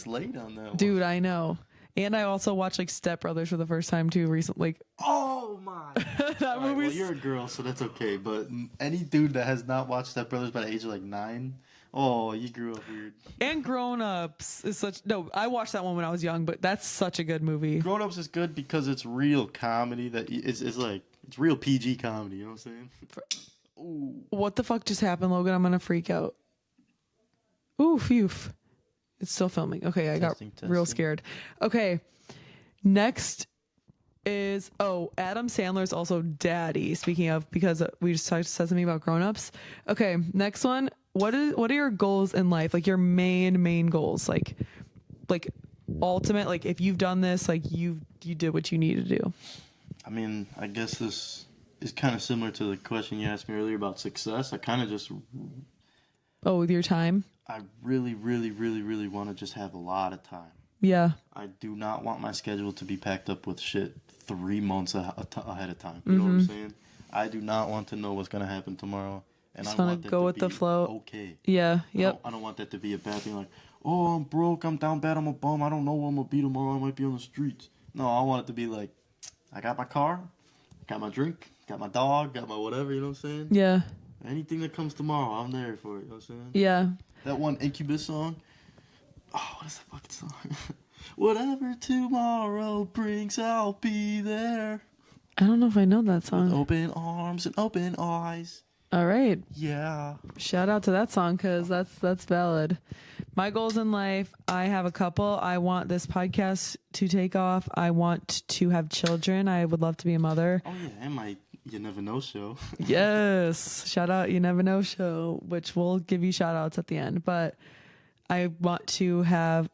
late on that one. Dude, I know. And I also watched like Step Brothers for the first time too recently. Like, oh my! That movie. Well, you're a girl, so that's okay. But any dude that has not watched Step Brothers by the age of like 9, oh, you grew up weird. And Grown Ups is such. No, I watched that one when I was young, but that's such a good movie. Grown Ups is good because it's real comedy. It's like it's real PG comedy. You know what I'm saying? Ooh. What the fuck just happened, Logan? I'm gonna freak out. Ooh, phew. It's still filming. Okay, I got real scared. Okay, next is Adam Sandler's also daddy. Speaking of, because we just said something about Grown Ups. Okay, next one. What are your goals in life? Like your main goals. Like ultimate. Like if you've done this, like you did what you need to do. I mean, I guess this is kind of similar to the question you asked me earlier about success. I kind of just, Oh, with your time? I really, really, really, really want to just have a lot of time. Yeah. I do not want my schedule to be packed up with shit 3 months ahead of time. You know what I'm saying? I do not want to know what's going to happen tomorrow. And Just I want want to that go to with the be flow. okay. Yeah. Yep. I don't want that to be a bad thing like, oh, I'm broke, I'm down bad, I'm a bum, I don't know what I'm going to be tomorrow, I might be on the streets. No, I want it to be like, I got my car, got my drink, got my dog, got my whatever, you know what I'm saying? Yeah. Anything that comes tomorrow, I'm there for it, you know what I'm saying? Yeah. That one Incubus song, oh, what is that fucking song? Whatever tomorrow brings, I'll be there. I don't know if I know that With song. open arms and open eyes. All right. Yeah. Shout out to that song because that's valid. My goals in life, I have a couple. I want this podcast to take off. I want to have children. I would love to be a mother. Oh, yeah, and my You Never Know show. Yes. Shout out You Never Know show, which we'll give you shout outs at the end. But I want to have,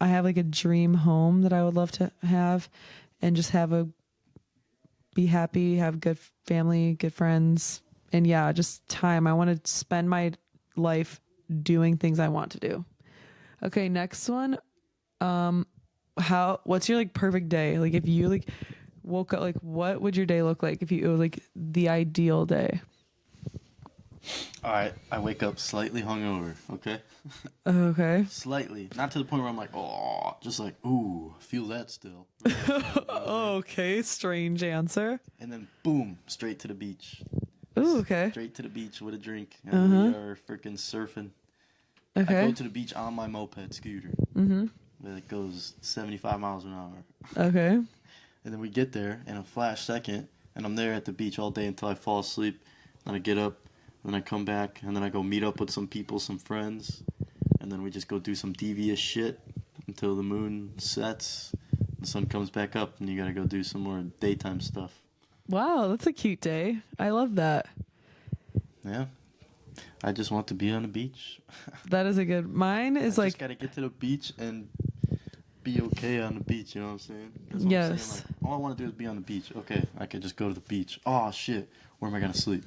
I have like a dream home that I would love to have and just be happy, have good family, good friends. And yeah, just time. I want to spend my life doing things I want to do. Okay, next one. What's your like perfect day? Like if you like woke up, like what would your day look like if you, it was like the ideal day? All right, I wake up slightly hungover, okay? Okay. Slightly. Not to the point where I'm like, oh, just like, ooh, feel that still. Okay, strange answer. And then, boom, straight to the beach. Ooh, okay. Straight to the beach with a drink. And we are freaking surfing. I Okay. go to the beach on my moped scooter. Mm-hmm. It goes 75 miles an hour. Okay. And then we get there in a flash second, and I'm there at the beach all day until I fall asleep. Then I get up, then I come back, and then I go meet up with some people, some friends, and then we just go do some devious shit until the moon sets, the sun comes back up, and you gotta go do some more daytime stuff. Wow, that's a cute day. I love that. Yeah. I just want to be on the beach. That is a good. Mine is I like just gotta get to the beach and be okay on the beach, you know what I'm saying? That's what I'm Yes. saying. Like, all I want to do is be on the beach. Okay, I could just go to the beach. Oh, shit. Where am I gonna sleep?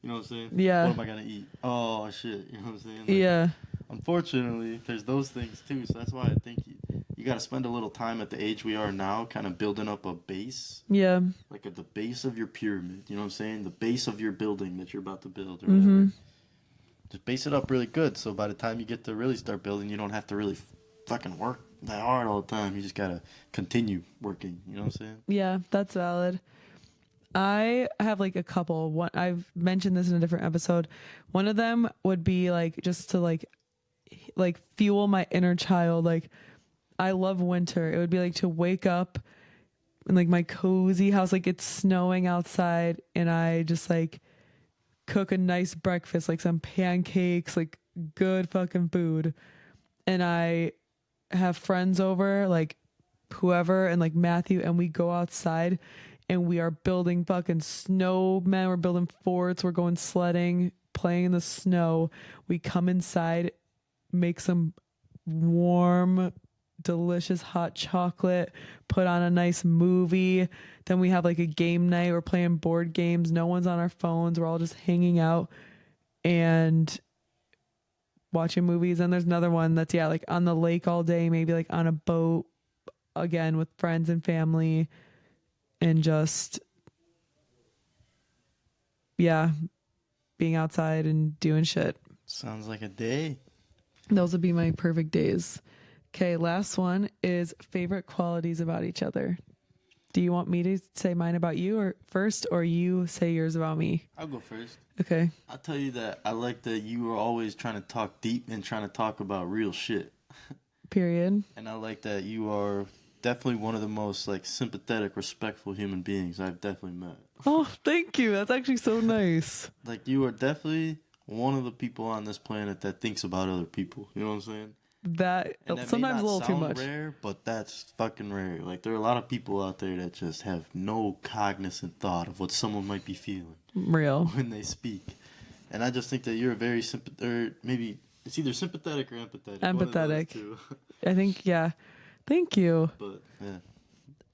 You know what I'm saying? Yeah. What am I gonna eat? Oh, shit. You know what I'm saying? Like, yeah. Unfortunately, there's those things too. So that's why I think you got to spend a little time at the age we are now, kind of building up a base, Yeah. like at the base of your pyramid. You know what I'm saying? The base of your building that you're about to build, or whatever. Just base it up really good, so by the time you get to really start building, you don't have to really fucking work that hard all the time. You just gotta continue working. You know what I'm saying? Yeah, that's valid. I have like a couple. One I've mentioned this in a different episode. One of them would be like just to like fuel my inner child. Like I love winter. It would be like to wake up in like my cozy house, like it's snowing outside, and I just like cook a nice breakfast, like some pancakes, like good fucking food. And I have friends over, like whoever, and like Matthew, and we go outside and we are building fucking snowmen. We're building forts. We're going sledding, playing in the snow. We come inside, make some warm, delicious hot chocolate, put on a nice movie. Then we have like a game night. We're playing board games. No one's on our phones. We're all just hanging out and watching movies. And there's another one that's, yeah, like on the lake all day, maybe like on a boat, again with friends and family, and just, yeah, being outside and doing shit. Sounds like a day. Those would be my perfect days. Okay, last one is favorite qualities about each other. Do you want me to say mine about you or first, or you say yours about me? I'll go first. Okay. I'll tell you that I like that you are always trying to talk deep and trying to talk about real shit. Period. And I like that you are definitely one of the most like sympathetic, respectful human beings I've definitely met. Oh, thank you. That's actually so nice. Like you are definitely one of the people on this planet that thinks about other people. You know what I'm saying? That And that sometimes may a not little too sound much. rare, but that's fucking rare. Like there are a lot of people out there that just have no cognizant thought of what someone might be feeling Real. when they speak. And I just think that you're a very or maybe it's either sympathetic or empathetic. One of those Empathetic. two. I think, yeah. Thank you. But yeah.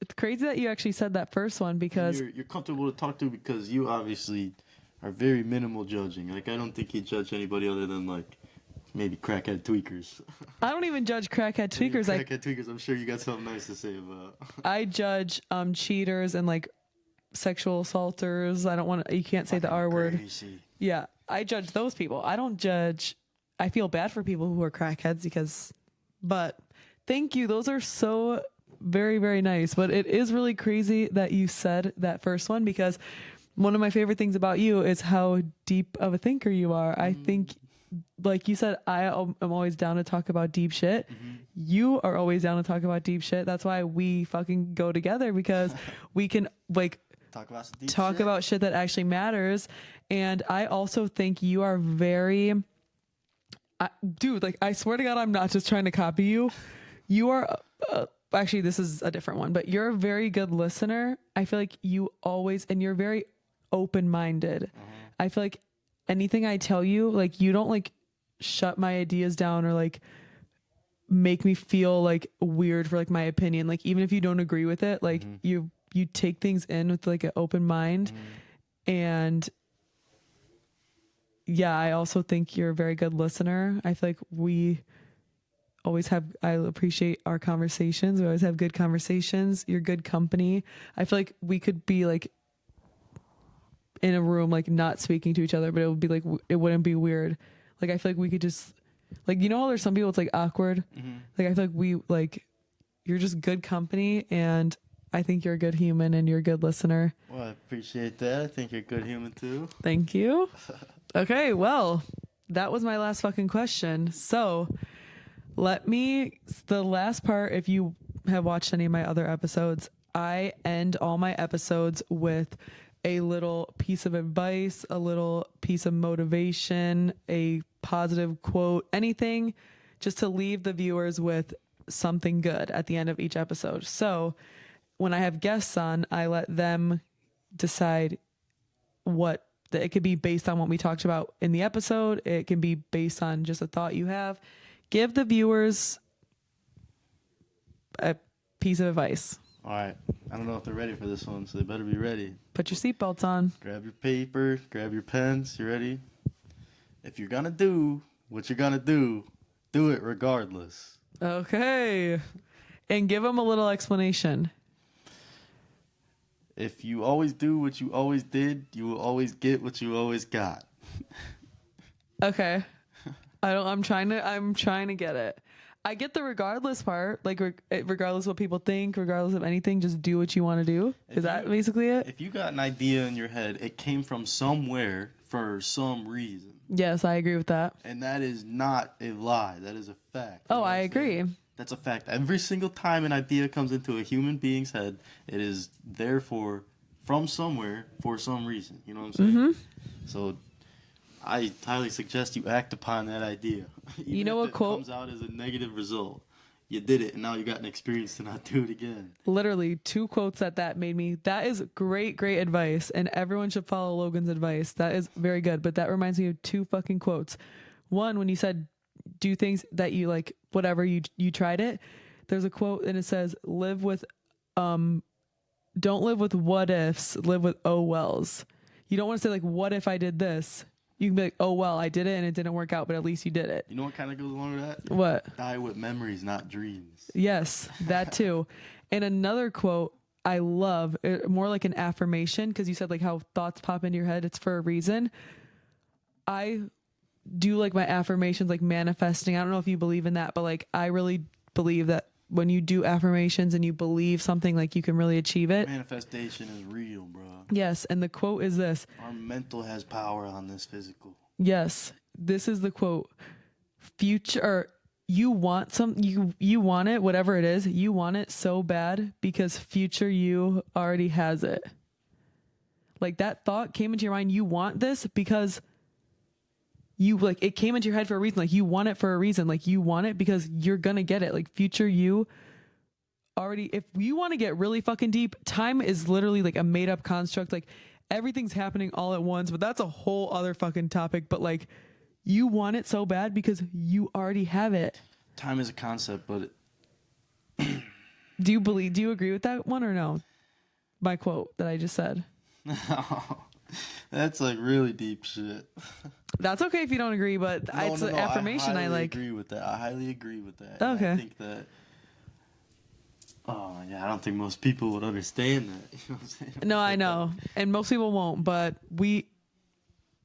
it's crazy that you actually said that first one because you're comfortable to talk to because you obviously are very minimal judging. Like I don't think you judge anybody other than like maybe crackhead tweakers. I don't even judge crackhead tweakers. Crackhead tweakers, I'm sure you got something nice to say about. I judge cheaters and like sexual assaulters. I don't want to. You can't say the R word. Crazy. Yeah, I judge those people. I don't judge. I feel bad for people who are crackheads because, but thank you. Those are so very, very nice. But it is really crazy that you said that first one because one of my favorite things about you is how deep of a thinker you are. I think, like you said, I am always down to talk about deep shit. You are always down to talk about deep shit. That's why we fucking go together because we can like talk about shit that actually matters. And I also think you are very, dude, like I swear to God, I'm not just trying to copy you. You are, actually, this is a different one, but you're a very good listener. I feel like you always, and you're very open-minded. I feel like anything I tell you, like you don't like shut my ideas down or like make me feel like weird for like my opinion. Like even if you don't agree with it, like you take things in with like an open mind. And yeah, I also think you're a very good listener. I feel like we always have, I appreciate our conversations. We always have good conversations. You're good company. I feel like we could be like in a room, like not speaking to each other, but it would be like, it wouldn't be weird. Like, I feel like we could just like, you know how there's some people it's like awkward. Like, I feel like we like, you're just good company. And I think you're a good human and you're a good listener. Well, I appreciate that. I think you're a good human too. Thank you. Okay. Well, that was my last fucking question. So the last part, if you have watched any of my other episodes, I end all my episodes with a little piece of advice, a little piece of motivation, a positive quote, anything just to leave the viewers with something good at the end of each episode. So when I have guests on, I let them decide what it could be based on what we talked about in the episode. It can be based on just a thought you have. Give the viewers a piece of advice. All right. I don't know if they're ready for this one, so they better be ready. Put your seatbelts on. Grab your paper, grab your pens. You ready? If you're going to do what you're going to do it regardless. Okay. And give them a little explanation. If you always do what you always did, you will always get what you always got. Okay. I'm trying to get it. I get the regardless part, like regardless of what people think, regardless of anything, just do what you want to do. Is that basically it? If you got an idea in your head, it came from somewhere for some reason. Yes, I agree with that. And that is not a lie. That is a fact. Oh, I agree. That's a fact. Every single time an idea comes into a human being's head, it is therefore from somewhere for some reason. You know what I'm saying? So I highly suggest you act upon that idea. You know what quote comes out as a negative result? You did it, and now you got an experience to not do it again. Literally 2 quotes that made me. That is great advice, and everyone should follow Logan's advice. That is very good. But that reminds me of 2 fucking quotes. One, when you said do things that you like, whatever you tried it. There's a quote and it says, don't live with what ifs, live with oh wells. You don't want to say like, what if I did this? You can be like, oh well, I did it and it didn't work out, but at least you did it. You know what kind of goes along with that? What? Die with memories, not dreams. Yes, that too. And another quote I love, more like an affirmation, because you said like how thoughts pop into your head, it's for a reason. I do like my affirmations, like manifesting. I don't know if you believe in that, but like I really believe that when you do affirmations and you believe something, like you can really achieve it. Manifestation is real, bro. Yes, and the quote is this. Our mental has power on this physical. Yes, this is the quote. You want you want it, whatever it is, you want it so bad because future you already has it. Like that thought came into your mind, you want this because you like it came into your head for a reason. Like you want it for a reason. Like you want it because you're gonna get it. Like future you already, if you want to get really fucking deep, time is literally like a made up construct. Like everything's happening all at once, but that's a whole other fucking topic. But like you want it so bad because you already have it. Time is a concept, but Do you agree with that one or no? My quote that I just said. That's like really deep shit. That's okay if you don't agree, but it's an affirmation I like. Agree with that. I highly agree with that. Okay. I think that. Oh yeah, I don't think most people would understand that. You know what I'm saying? No, I know, and most people won't. But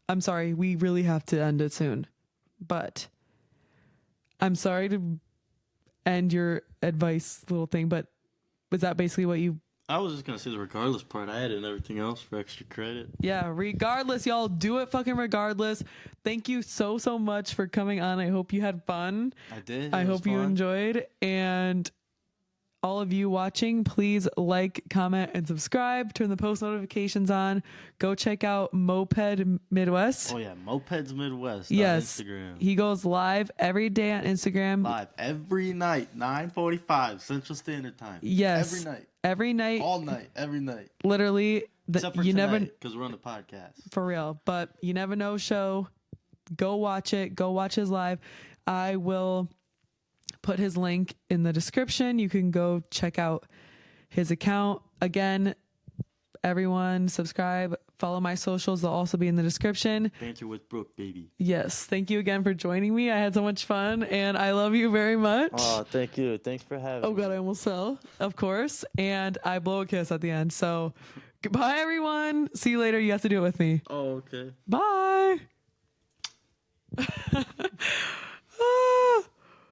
I'm sorry, we really have to end it soon. But I'm sorry to end your advice little thing. But was that basically what you? I was just gonna say the regardless part. I added everything else for extra credit. Yeah, regardless, y'all do it fucking regardless. Thank you so much for coming on. I hope you had fun. I did. I hope you enjoyed. And all of you watching, please like, comment, and subscribe. Turn the post notifications on. Go check out Moped Midwest. Oh yeah, Mopeds Midwest. Yes, on Instagram. He goes live every day on Instagram. Live every night, 9:45 Central Standard Time. Yes, every night, all night, every night. Literally, except for tonight, because we're on the podcast. For real, but you never know. Show. Go watch it. Go watch his live. I will put his link in the description. You can go check out his account. Again, everyone subscribe, follow my socials. They'll also be in the description. Banter with Brooke, baby. Yes. Thank you again for joining me. I had so much fun and I love you very much. Oh, thank you. Thanks for having me. Oh God, I almost fell. Of course. And I blow a kiss at the end. So goodbye, everyone. See you later. You have to do it with me. Oh, okay. Bye.